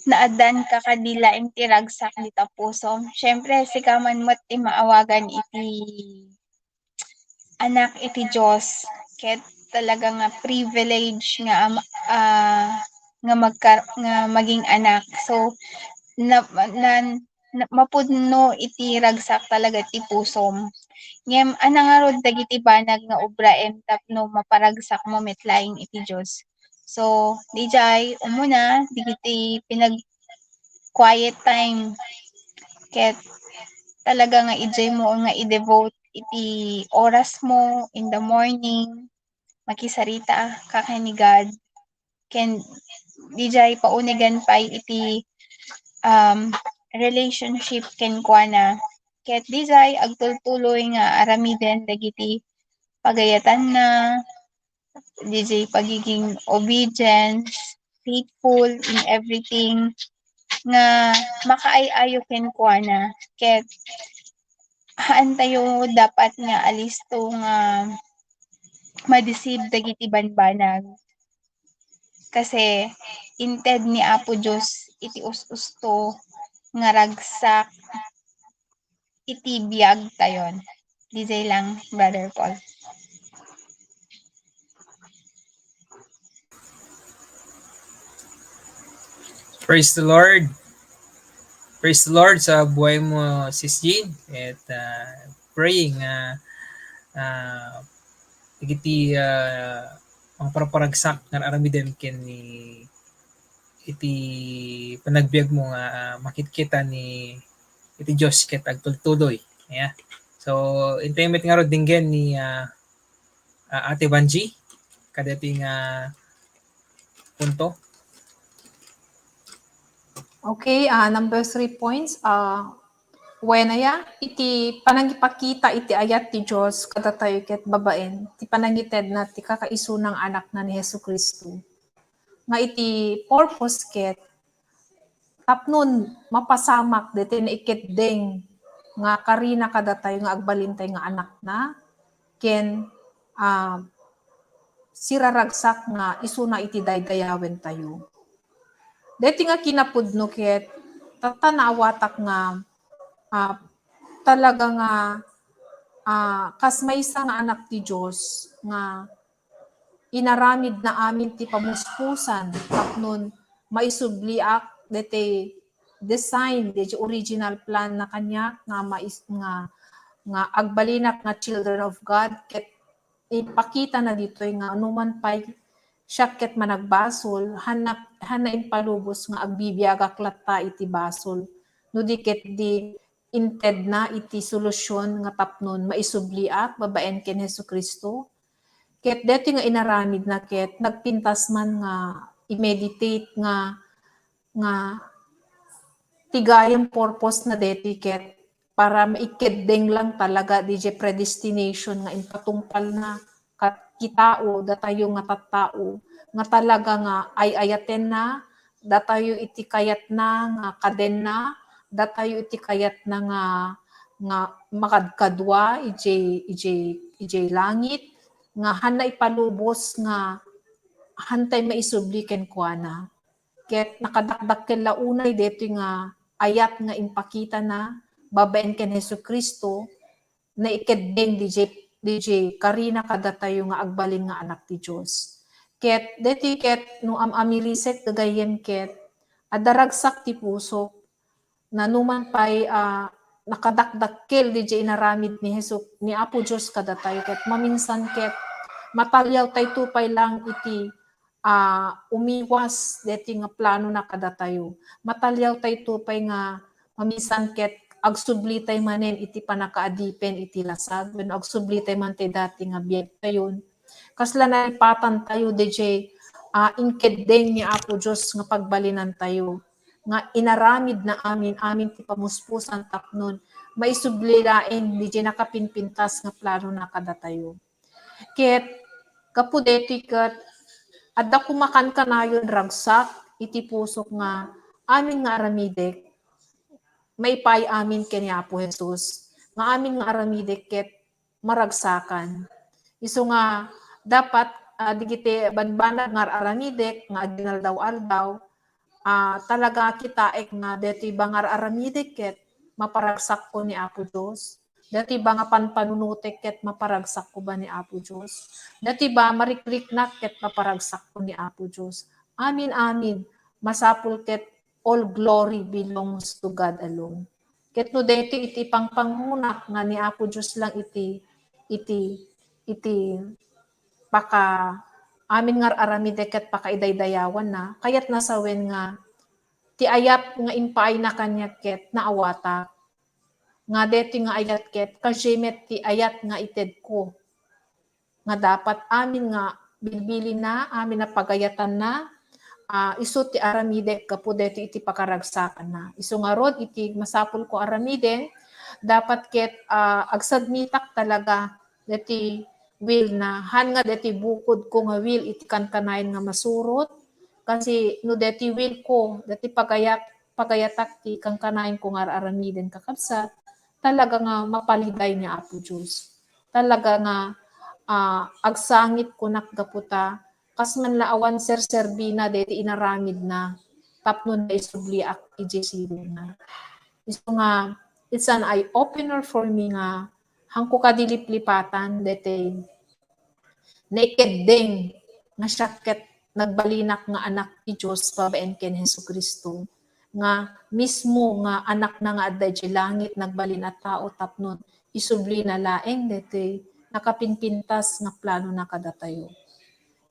naadan ka kadila iti ragsak dita puso. Syempre, sikaman mo't ti maawagan iti anak iti Diyos. Ket talaga nga privilege nga maging anak. So, mapudno iti ragsak talaga ti pusom. Ngem nga rod dagiti banag nga obraem tapno maparagsak mo metlaing iti Diyos. So, dijay umuna digiti quiet time. Ket talaga nga ijay mo nga i-devote iti oras mo in the morning, makisarita ka ni God. Ken dijay paunigan pay iti relationship ken kuana. Ket dijay agtultuloy nga aramiden dagiti pagayatan na, dijay pagiging obedience, faithful in everything nga makaay-ayo ken kuana. Ket haan tayo dapat nga alisto nga ma-deceive dagiti banbanag. Kasi inted ni Apo Diyos iti us-usto nga ragsak iti biag tayon. DJ lang, Brother Paul. Praise the Lord. Praise the Lord sa buhay mo, Sis Jean. At praying iti ang paraparagsak nga aramidem ken ni iti panagbiag mo nga makitkita ni iti Dios ket agtultuloy. Yeah. So intimate nga rod dinggen ni Ate Banji kadating punto. Okay, number 3 points. Wenaya, iti panangipakita iti ayat ti Diyos kada tayo ket babaen, ti panangited na ti kakaiso ng anak na ni Hesu Kristo. Nga iti purpose ket tapnon mapasamak deti na iketdeng nga karina kada tayo nga agbalintay nga anak na ken siraragsak nga isuna iti daydayawen tayo. Deti nga kinapudno ket tatanawatak nga talaga nga kas maysa nga anak ti Dios nga inaramid na amin ti pamuspusan tapnon maisubliak deti design deti original plan na kanya nga agbalinak nga children of God ket ipakita na ditoy nga anuman pay siya ket managbasol hana impalubos nga agbibiagak latta iti basol no di ket di inted na iti solusyon nga tapnon maisubliak babaen ken Hesu Kristo. Ket deti nga inaramid na ket nagpintas man nga i-meditate nga tigayang purpose na deti ket para maikedeng lang talaga DJ predestination nga impatungpal na kitao datayo nga tattao nga talaga nga ayaten na datayo iti kayat na nga kaden na datayo iti kayat na nga makadkadwa ije langit nga hana ipalubos nga hantay maisubli ken kuana. Ket nakadakdak ken launay deti nga ayat nga impakita na babaen ken Hesu Kristo na ikedeng DJ karina kada tayo nga agbalin nga anak ti Dios. Ket deti ket no amiriset gagayem ket adaragsak ti puso na numan pay nakadakdakkel DJ inaramid ni Apo Dios kada tayo ket maminsan ket matalyaw tay tupay lang iti umiwas deti nga plano na kada tayo. Matalyaw tay tupay nga maminsan ket agsubli tay manen iti panakaadipen iti lasag wenno agsubli tay man ti dati nga biag tayon. Kasla na ipatan tayo DJ inkedeng ni Apo Dios nga pagbalinan tayo nga inaramid na amin ti pamuspusan tapnon maisubli laeng DJ nakapinpintas nga plano na kada tayo. Ket kapudeti ket adda kumakan kanayon ragsak iti pusok nga amin nga aramidek maipay amin ken ni Apo Jesus nga amin nga aramidek ket maragsakan. Isu nga dapat digiti banbanag nga aramidek nga aginaldaw-aldaw talaga kitaek nga deti bangar aramidek ket maparagsak ko ni Apo Dios. Dati ba nga panpanunutek ket maparagsak ko ba ni Apo Dios? Dati ba marikliknak ket maparagsak ko ni Apo Dios? Amin amin. Masapul ket all glory belongs to God alone. Ket no deti iti pangpanghunak nga ni Apo Dios lang iti paka amin nga aramidek ket pakaidaydayawan na kayat nasawen nga ti ayat nga impaay na kanya ket naawata nga deti nga ayat ket kajemet ti ayat nga ited ko nga dapat amin nga bilbili na amin na pagayatan na isu ti aramidek kapu deti iti pakaragsakan na isu nga rod iti masapul ko aramiden dapat ket agsadmitak talaga deti will na han nga deti bukod ko nga will iti kankanayen nga masurot kasi no deti will ko deti pagayatak ti kankanayen ko nga aramiden kakabsat talaga nga mapaliday niya Apo Diyos. Talaga nga agsangit ko nakgaputa kas man laawan serbina deti inaramid na tapnon na isubli ak ijesido na. Iso nga it's an eye opener for me nga hangko kadiliplipatan deti naked ding nga syakket nagbalinak nga anak ti Diyos babaen ken Jesucristo nga mismo nga anak na nga adda iti langit nagbalin at tao tapnon isubli na laeng deti nakapinpintas nga plano na kada tayo.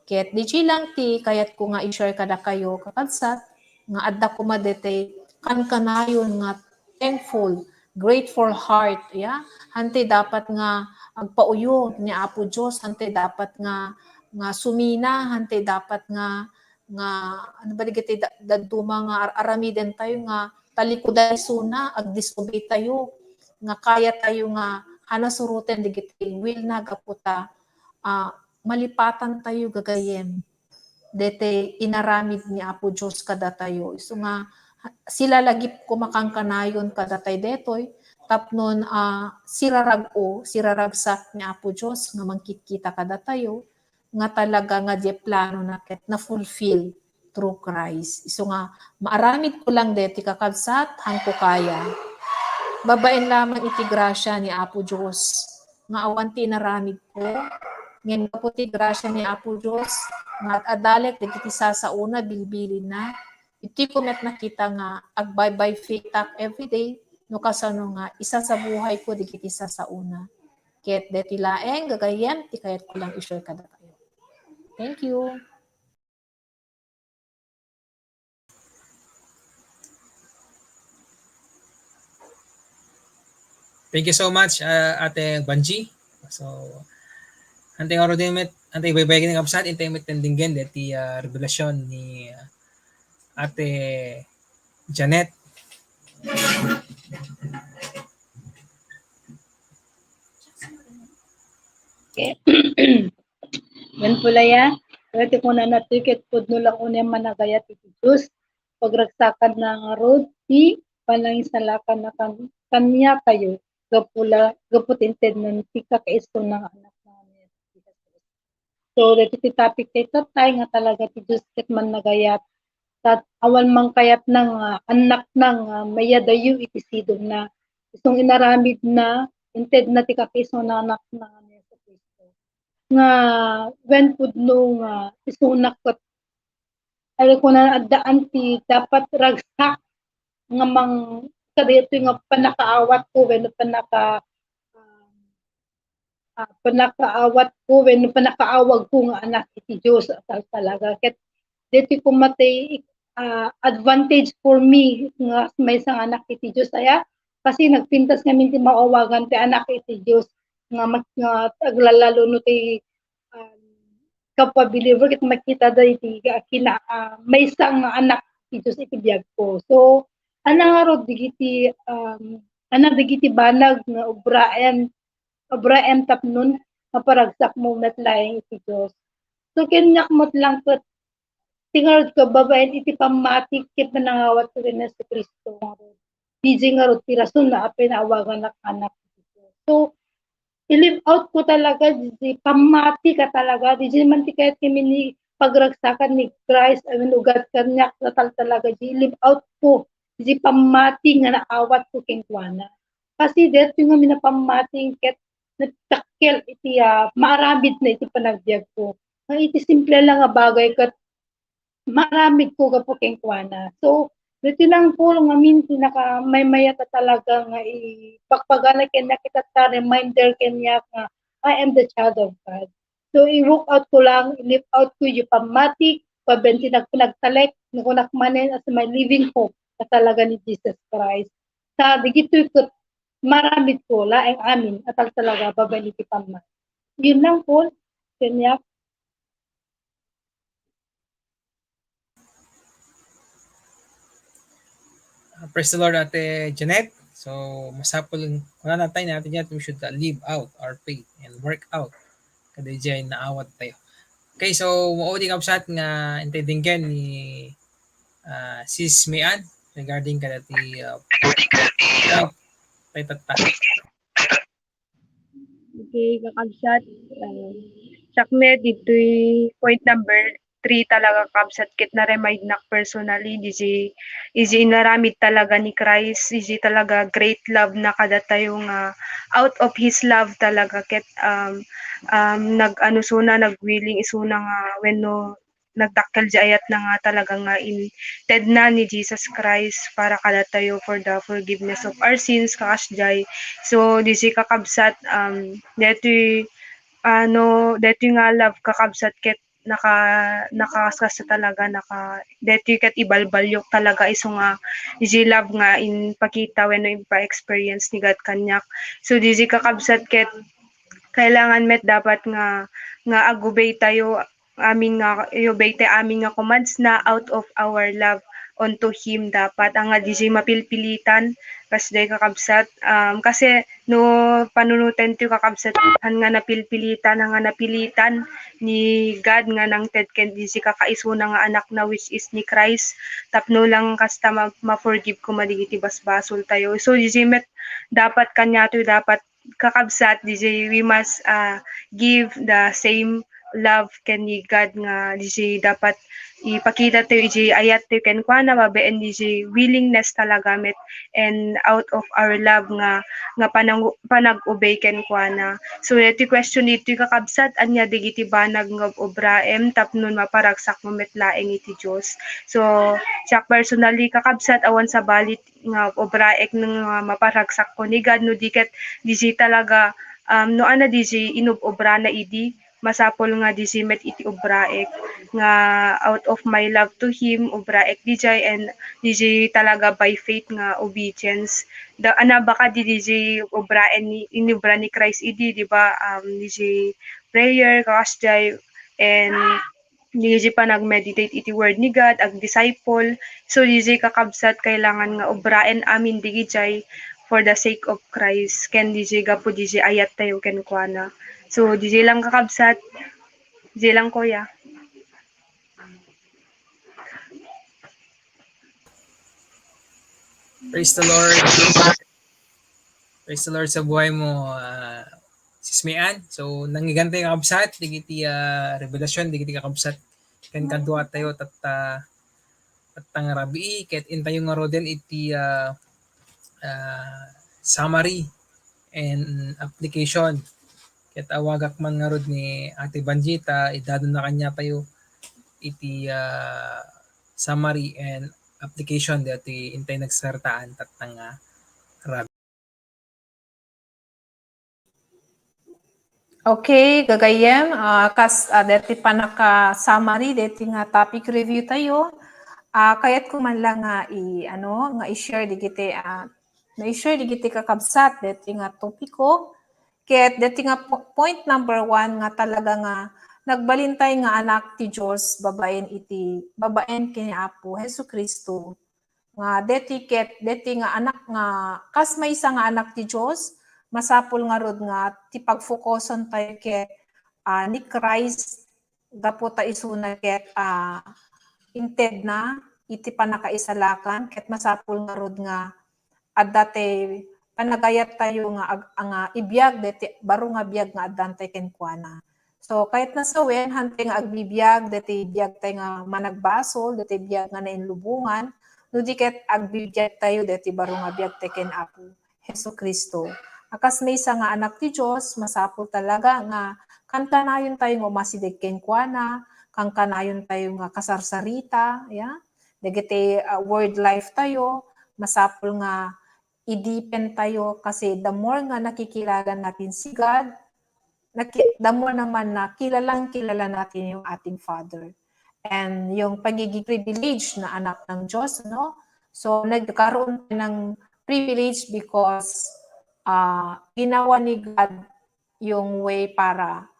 Ket di lang ti kayat ko nga i-share kada kayo kakabsat nga adda ko madete kankanayon nga thankful, grateful heart ya. Hante dapat nga agpauyo ni Apo Dios, hante dapat nga sumina, hante dapat nga ano ba digiti daduma nga aramiden tayo nga talikuday suna agdisobey tayo nga kaya tayo nga hanasuruten digiti will na gaputa malipatan tayo gagayem dete inaramid ni Apo Dios kada tayo isu nga sila lagip kumakangkanayon kada tay detoy tapnon siraragsak ni Apo Dios nga mangkitkita kada tayo nga talaga nga di plano na ket na fulfill through Christ. Isu nga maaramid ko lang deti kakabsat hangko kaya. Babaen lamang iti grasya ni Apo Dios nga awan ti naramid ko. Ngem po ti grasya ni Apo Dios nga adalek dagiti sasauna bilbilin na. Iti kumet nakita nga agbaybay faith everyday no kasano nga isa sa buhay ko digiti sasauna. Ket deti laeng gagayem ti kayat ko lang i-share kada kayo. Thank you. Thank you so much, Ate Banji. So, hantay nga rin hantay baybay ng kapsat, hantay met tendingen deti revelasyon ni Ate Janet. Okay. Yan pula ya. Kaya kung nanatiket po nula ko niya managayat iti Diyos. Pagragsakan na nga road, ti panangisalakan na kanya kayo. Gaputinted ng tika kaisto ng anak na niya. So, dito ti topic ito tayo nga talaga ti Diyos ket man nagayat. Tat awan man kayat ng anak ng mayadayo iti sidong na isong inaramid na inted na ti kakaiso ng anak na nga when pudno nga isunak kat ay ko na addaan ti dapat ragsak nga mang kadito nga panakaawat ko when panakaawat ko when panakaawag ko nga anak iti Dios talaga ket dito ko matay advantage for me nga may isang anak iti Dios aya kasi nagpintas ngamin ti maawagan ti anak iti Dios nga aglalalo no ti kapwa believer ket makita da iti may isang anak ti Dios iti biag ko. So ana nga rod digiti banag nga Abraham tapnon maparagsak mo metlaing iti Diyos. So kinyak mo't lang kat tingarod ka babaen iti pamatik ket nanangawat ko rin sa Kristo. DJ nga ro tirason na pinawagan nak anak. So i-live out ko talaga di pamati ka talaga di man ti kahit kami ni pagragsakan ni Christ amin ugat kanyak talaga di live out ko di pamati nga naawat ko king kuana kasi det yung nga minapamati ket nagtakkel iti maramid na iti panagbiag ko ang iti simple lang nga bagay kat maramid ko ka po king kuana so dito lang po nga minti naka may mayata talaga nga ipagpagana kanya kita ta reminder kanya nga I am the child of God. So i-walk out ko lang, i-live out ko yung pamatik, pabenti nagtalek, nakunak manen as my living hope na talaga ni Jesus Christ. Sa digito ko, maramid ko, laeng amin, at talaga babaliti pamatik. Yun lang po, kanya. Praise the Lord, Ate Janet. So, masapol, kung natay natin yan, we should live out our faith and work out. Kada dyan, naawat tayo. Okay, so, maudi kapsat nga intendinggan ni Sis Mian regarding kada ti point tata. Okay, kakabsat. Sakme, dito'y point number 3 talaga kabsat kit na remind nak personally iji inaramid talaga ni Christ iji talaga great love na kada tayo nga out of his love talaga kit nag-ano suna nagwilling isuna nga wenno nagdakkel di ayat na nga talaga nga in ted na ni Jesus Christ para kada tayo for the forgiveness of our sins kakasjay so di si kakabsat detoy detoy nga love kakabsat ket nakakasa talaga detoy ket ibalbalyok talaga iso nga di love nga in pakita wenno in pa-experience ni God kanyak so di kakabsat ket kailangan met dapat nga agubay tayo amin nga i-obey tayo amin nga commands na out of our love onto him dapat ang nga di mapilpilitan kasi kakabsat kasi no panunutan ti kakabsat nga napilpilitan nga napilitan ni God nga nang ted ken di kakaisuna nga anak na which is ni Christ tapno lang kasta ma-forgive ko madigiti basbasol tayo so di met dapat kanya to dapat kakabsat DJ we must give the same love ken ni God nga DJ dapat ipakita to DJ ayat to ken kuana babeen DJ willingness talaga met and out of our love nga panag-obey ken kuana so iti question dito kakabsat anya digiti banag nga obraem tapnon maparagsak mo met laeng iti Dios so siya personally kakabsat awan sa balit nga obraek nga maparagsak ko ni God no diket DJ talaga no ana DJ inub-obra na idi masapol nga DJ met iti obraek nga out of my love to him obraek DJ and DJ talaga by faith nga obedience da ana baka di DJ obraen ni inubra ni Christ idi di ba DJ prayer kakasjay and DJ pa nag-meditate iti word ni God ag disciple so DJ kakabsat kailangan nga obraen amin digijay for the sake of Christ ken DJ gapo DJ ayat tayo ken kuana so DJ lang kakabsat DJ lang kuya. Praise the Lord. Praise the Lord sa buhay mo, Sis Mian. So, nangigante ka kabsat, digiti revelasyon, digiti kakabsat. Kan kadwa tayo tatang rabi, ket intayo nga roden iti summary and application. Ket awagak man nga rod ni Ate Banjita, idado na kanya tayo iti summary and application dati intay nagsartaan tatang rabi. Okay, gagayem, deti pa naka-summary, deti nga topic review tayo. Kaya't kung man lang nga i-share digiti na-share digiti kakabsat deti nga topiko. Ket deti nga point number 1 nga talaga nga nagbalintay nga anak ti Dios babaen kini Apo Hesu Kristo. Nga deti nga anak nga kas maysa nga anak ti Dios masapul nga rod nga ti pagfokuson tayo ket ni Christ gapo ta isuna ket inted na iti panakaisalakan ket masapul nga rod nga adda te panagayat tayo nga ibiyag deti baro nga biyag nga addan tayo kenkuana. So kahit nasawen hante nga agbibiyag deti biyag tayo nga managbasol deti biyag nga nainlubungan no di ket agbibiyag tayo deti baro nga biyag tayo ken Apo Hesukristo. Akas may isa nga anak ti Dios masapul talaga nga kankanayon tayo nga umasidig kenkuana, kankanayon tayo nga kasarsarita, ya. Dagiti word life tayo, masapul nga i-deepen tayo kasi the more nga nakikilala natin si God, the more naman na kilala natin yung ating Father. And yung pagiging privilege na anak ng Diyos, no? So, nagkaroon ng privilege because ginawa ni God yung way para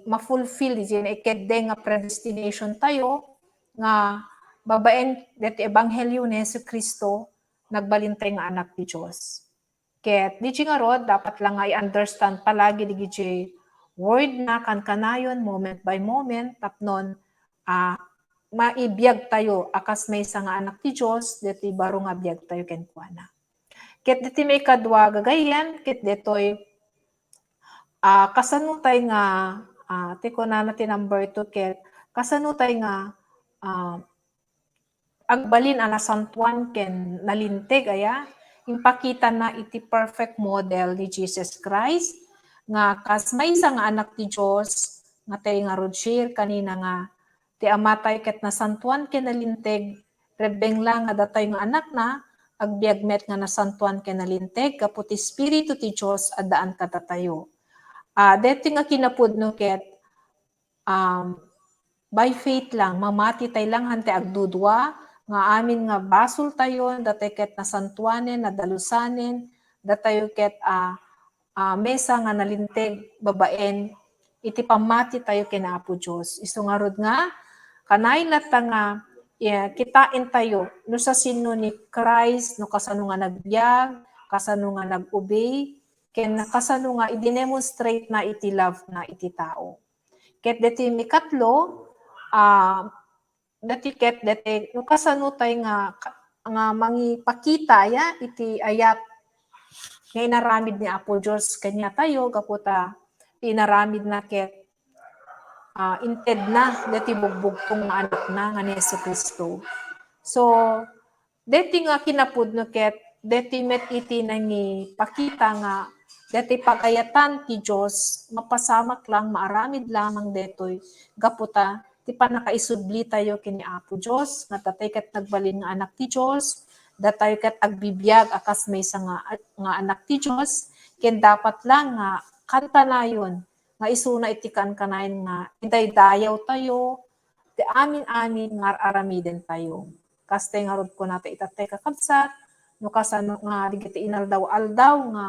ma-fulfill din ikede nga predestination tayo nga babaen deti ebanghelyo ni Jesucristo nagbalintay nga anak ti Dios. Ket di nga rod dapat lang nga i-understand palagi di word na kankanayon moment by moment tapnon maibiyag tayo akas may isa nga anak ti Dios deti baro nga biyag tayo kenkuana. Ket deti may kadwa gagayen ket detoy kasanutay nga tiko na natin number 2 ket kasanutay nga agbalin ana santuan ken nalinteg aya impakita na iti perfect model ni Jesus Christ nga kas maysa nga anak ti Dios nga tayo nga rod share kanina nga ti amatay ket nasantuan ken nalinteg rebengla nga datay nga anak na agbiag met nga nasantuan ken nalinteg gapu ti espiritu ti Dios addaan kadatayo. Deti nga kinapudno ket by faith lang mamati tay lang hante agdudwa nga amin nga basol tayo datay ket nasantuanen nadalusanen datayo ket mesa nga nalinteg babaen iti pamati tayo ken Apo Dios. Isu nga rod nga kanay latta nga kitain tayo no sa sino ni Christ no kasano nga nagbiag kasano nga nag-obey ken kasano nga i-demonstrate na iti love na iti tao. Ket deti mikatlo dati ket dati no kasano tay nga mangipakita ya iti ayat nga inaramid ni Apo Dios kanya tayo gaputa inaramid na ket inted na dati bugbugtong nga anak na nga ni Jesucristo. So dati nga kinapudno ket dati met iti nangi pakita nga dati pagayatan ti Dios mapasamak lang maaramid lamang detoy gaputa ti panakaisudli tayo kini Apo Dios nga tatay ket nagbalin nga anak ti Dios datay ket agbibiyag akas maysa nga anak ti Dios ken dapat lang nga kantanayon nga isuna iti kankanayon nga idaydayaw tayo ti amin-amin nga aramiden tayo. Kastay nga rod ko natin itatay kakabsat no kasano nga digiti inaldaw-aldaw nga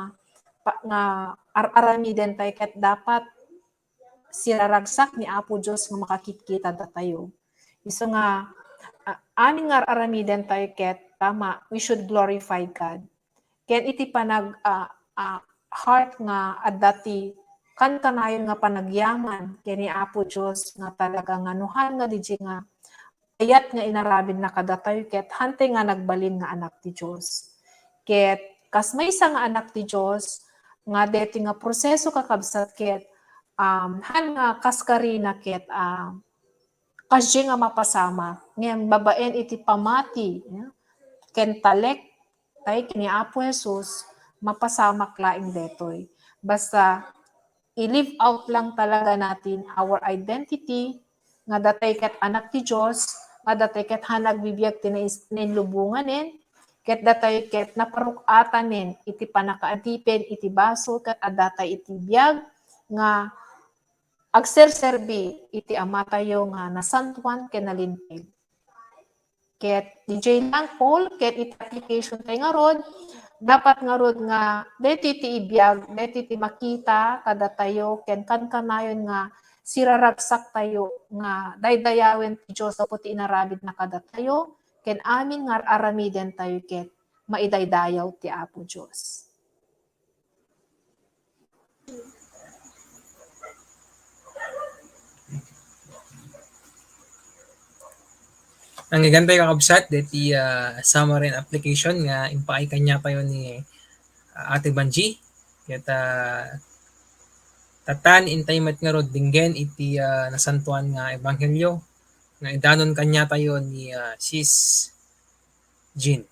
aramiden tayo ket dapat siraragsak ni Apo Dios nga makakikita tayo. Isu nga amin nga aramiden tayo ket tama we should glorify God. Ken iti panag heart nga addati kankanayon nga panagyaman ken ni Apo Dios nga talaga nga nuhan nga DJ nga ayat nga inarabid na kadatayo ket hante nga nagbalin nga anak ti Dios. Ket kas maysa nga anak ti Dios nga deti nga proseso kakabsat ket han nga kaskarina ket kasdi nga mapasama ngem babaen iti pamati ken talek tay kini Apo Jesus mapasamak laing detoy. Basta i-live out lang talaga natin our identity nga datay ket anak ti Dios nga datay ket hanagbibiyag tinlubunganen ket datay ket naparukatanen iti panakaadipen iti baso ket addatay iti biyag nga agserserbi iti ama tayo nga nasantuan ken nalinteg. Ket DJ lang Paul ket iti application tayo nga rod dapat nga rod nga deti ti ibiyag deti ti makita kada tayo ken kankanayon nga siraragsak tayo nga daydayawen ti Dios apo ti inarabid na kada tayo ken amin nga aramiden tayo ket maidaydayaw ti Apo Dios. Ang gigantay kakabsat, deti summary and application nga impaay kanya tayo ni Ate Banji. Ket tatan intay met nga rod dinggen iti nasantuan nga ebanghelyo nga idanon kanya tayo ni Sis Jean.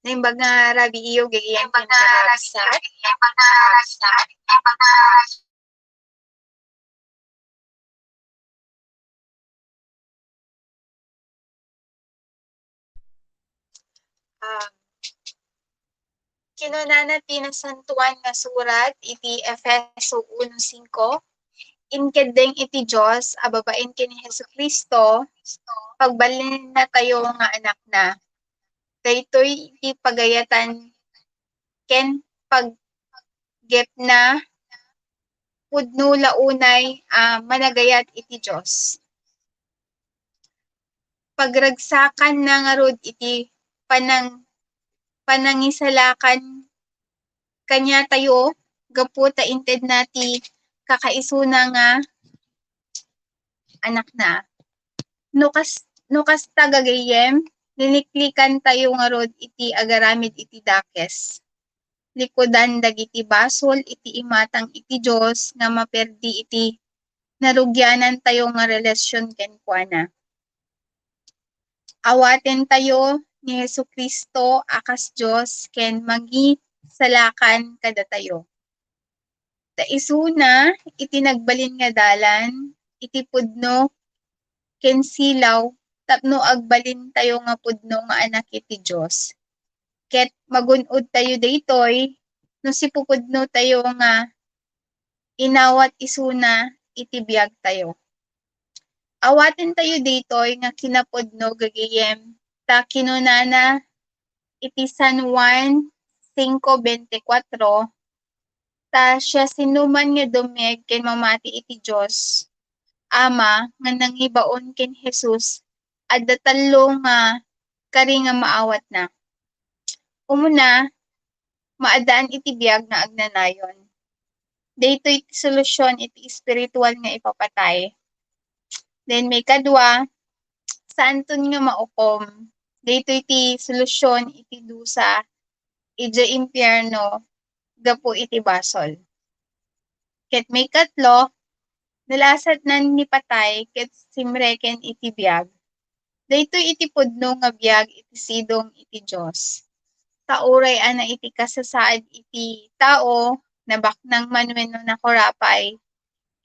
Naimbag nga Rabi iyo gagayem ken kakabsat. Kinunana ti nasantuan nga surat iti Efeso 1:5. Inkedeng iti Dios a babaen ken ni Jesucristo pagbalin na tayo nga anak na. Daytoy iti pagayatan ken paggep na pudno launay managayat iti Dios. Pagragsakan na nga rod iti panangisalakan kanya tayo gapu ta inted nati kakaisuna nga anak na. Nukas tagagayem liniklikan tayo nga rod iti agaramid iti dakes. Likudan dagiti basol iti imatang iti Dios nga maperdi iti narugyanan tayo nga relasyon ken kuana. Awaten tayo ni Jesucristo akas Dios ken magisalakan kada tayo. Ta isuna iti nagbalin nga dalan iti pudno ken silaw tapno agbalin tayo nga pudno nga anak iti Dios. Ket magun-od tayo daytoy no sipupudno tayo nga inawat isuna iti biag tayo. Awaten tayo daytoy nga kinapudno gagayem ta kinunana iti San Juan 5:24 ta siya sinuman nga dumeg ken mamati iti Dios Ama nga nangibaon ken Jesus adda tallo nga kari nga maawat na. Umuna, maadaan iti biag nga agnanayon. Daytoy iti solusyon iti spiritual nga ipapatay. Then may kadwa, saanton nga maukom. Daytoy iti solusyon iti dusa iti impyerno gapu iti basol. Ket may katlo, nalasat nan ni patay ket simreken iti biag. Daytoy iti pudno nga biag iti sidong iti Dios. Tauray ana iti kasasaad iti tao na baknang manwenno na korapay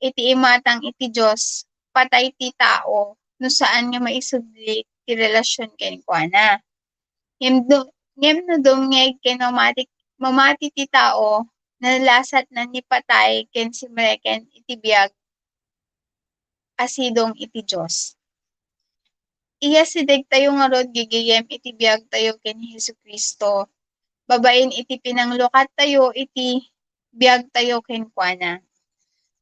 iti imatang iti Dios patay ti tao no saan nga maisudli ti relasyon ken kuana. Ngem no dumngeg ken mamati ti tao nalasat na ni patay ken simreken iti biag asidong iti Dios. Iya sideg tayo nga rod gigayem iti biag tayo ken Jesucristo. Babaen iti pinanglukat tayo iti biag tayo ken kuana.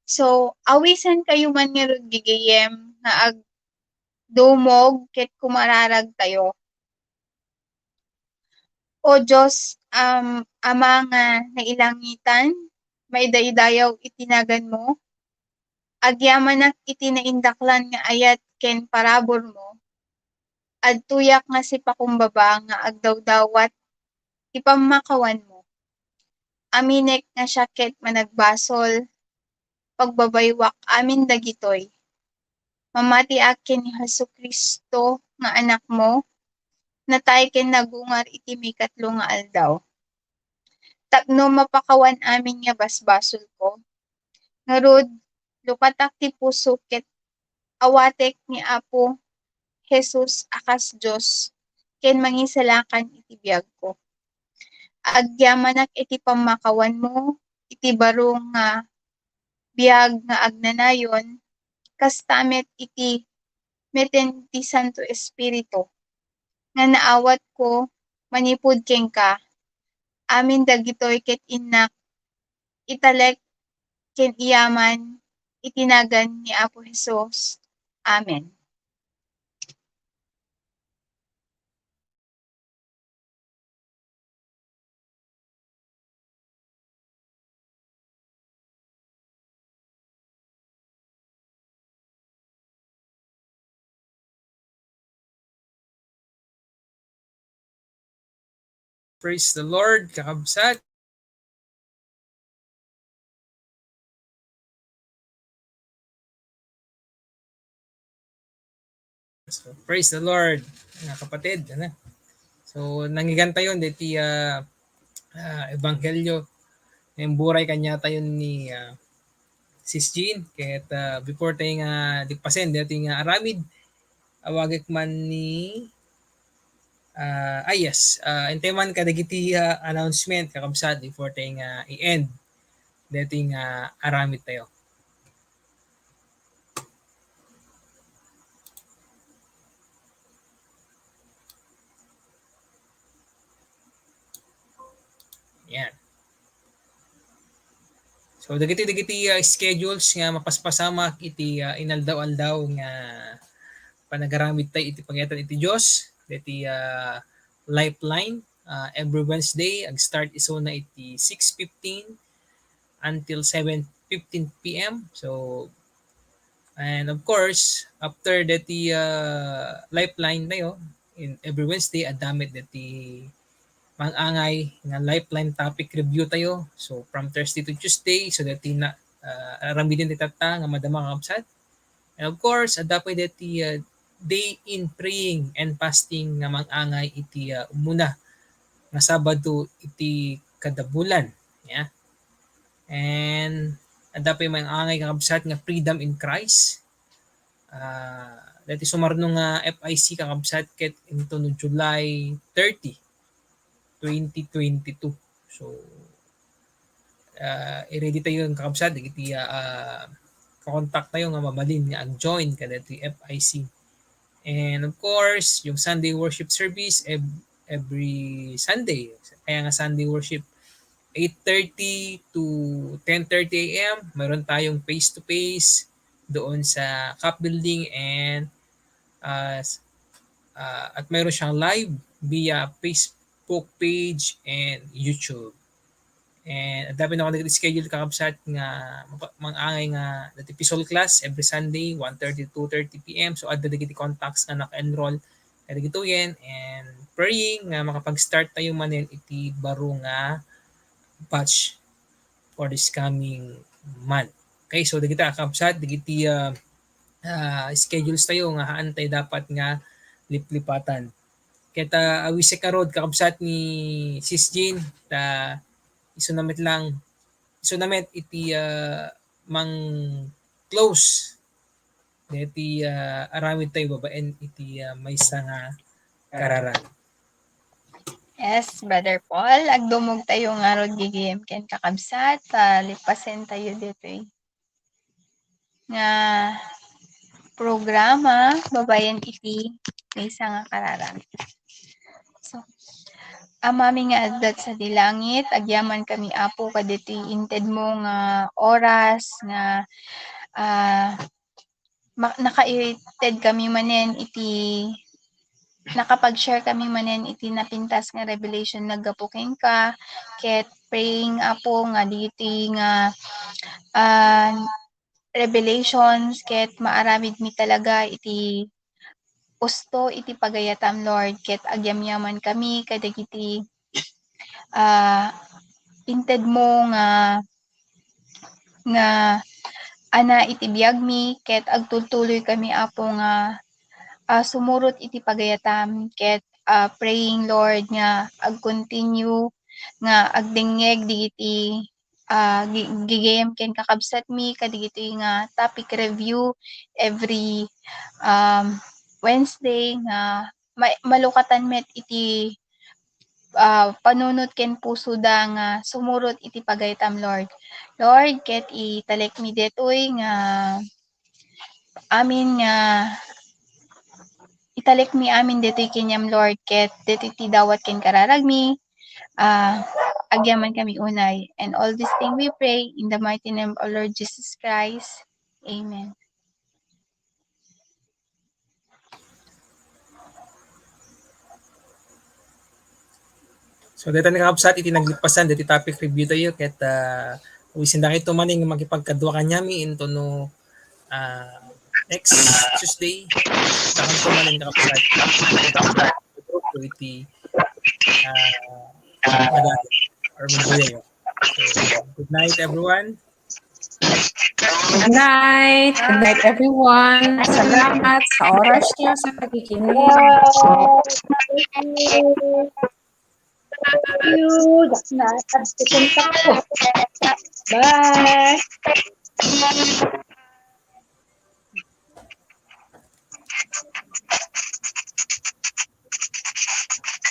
So, awisan kayo man nga rod gigayem nga agdumog ket kumararag tayo. O Dios, Ama nga nailangitan, maidaydayaw itinagan mo, agyamanak iti naindaklan nga ayat ken parabor mo, adtuyak nga si pakumbaba nga agdawdawat ipamakawan mo. Aminek nga syakit managbasol, pagbabaywak amin dagitoy. Mamati akin ni Jesucristo nga anak mo, natay ken nagungar iti may katlo nga aldaw. Tapno mapakawan amin nga basbasol ko. Ngarud, lukatak ti puso ket awatek ni Apo Jesus akas Dios ken mangisalakan iti biag ko. Agyamanak iti pamakawan mo, iti barong nga biag nga agnanayon, kastamet iti meten ti Santo Espiritu, nga naawat ko manipud ken ka, amin dagitoy ket innak, italek ken iyaman, itinagan ni Apo Hesus. Amen. Praise the Lord, kakabsat. So, praise the Lord, mga kapatid. Ano? So, nangiganta yun, diti Ebanghelyo. Yung buray kanya tayo ni Sis Jean. Kaya before tayo nga dikpasen, dito nga aramid, awagik man ni yes, inteman ka dagiti announcement kakabsat before tayo nga i-end. Dito nga aramid tayo. Yan. So dagiti schedules nga mapaspasama iti inaldaw-aldaw nga panagaramid tayo iti pangyatan iti Dios iti Lifeline every Wednesday ag start iso na iti 6:15 until 7:15 PM. So and of course after that Lifeline tayo in every Wednesday adamit dati mangangay nga Lifeline topic review tayo. So from Thursday to Tuesday so that na aramidin ti tata nga madama kapsat. And of course adapay dati day in praying and fasting nga mangangay iti umuna nga Sabado iti kada bulan. Yeah. And adapay mangangay kakabsat nga freedom in Christ. Dati sumarno nga FIC kakabsat ket into no July 30, 2022. So i-ready tayo ng kakabsat iti kakontak tayo nga mabalin nga ag-join kada ti FIC. And of course, yung Sunday worship service every Sunday. Kaya nga Sunday worship 8:30 to 10:30 a.m. Mayroon tayong face-to-face doon sa CAP building and at mayroon siyang live via Facebook page and YouTube. And dapat na ako nag-schedule kakabsat nga mangangay nga dati episode class every Sunday 1:30 to 2:30 PM. So adda dagiti contacts nga naka-enroll kaya gituyen and praying nga makapag-start tayo manen iti baro nga batch for this coming month. Okay, so dagiti kakabsat dagiti schedules tayo nga haan tayo dapat nga liplipatan. Kaya awisi karod kakabsat ni Sis Jean isunamit iti mang close iti aramid tayo babaen iti maysa nga kararan. Yes, Brother Paul, agdumog tayo nga rod gigim ken kakabsat, lipasen tayo dito nga programa babayan iti maysa nga kararan. So, amami nga addat sa dilangit, agyaman kami Apo kaditi inted mo nga oras nga naka-irrited kami manen iti nakapag-share kami manen iti napintas nga revelation naggapuking ka ket praying Apo nga diti nga revelations ket maaramid mi talaga iti usto iti pagayatam Lord ket agyamyaman kami kadagiti inted mo nga ana iti biag mi ket agtultuloy kami Apo nga sumurot iti pagayatam ket praying Lord nga ag-continue nga agdengeg digiti gigayem ken kakabsat mi kadigiti nga topic review every Wednesday nga malukatan met iti panunot ken puso da nga sumurot iti pagaytam Lord. Lord, ket italek mi detoy nga amin nga italek mi amin deto'y kenyam Lord, ket deto'y ti dawat ken kararagmi, agyaman kami unay. And all these things we pray in the mighty name of Lord Jesus Christ. Amen. So dito ni kakabsat iti naglipasan dito topic review tayo ket wisin da ito maning makipagkadwa kanyami into no next Tuesday dakan ko maning kakabsat to iti madali or mabuyayo. So, good night everyone. Good night. Good night, everyone. Salamat sa oras niyo sa pakikinig. Thank you. Bye.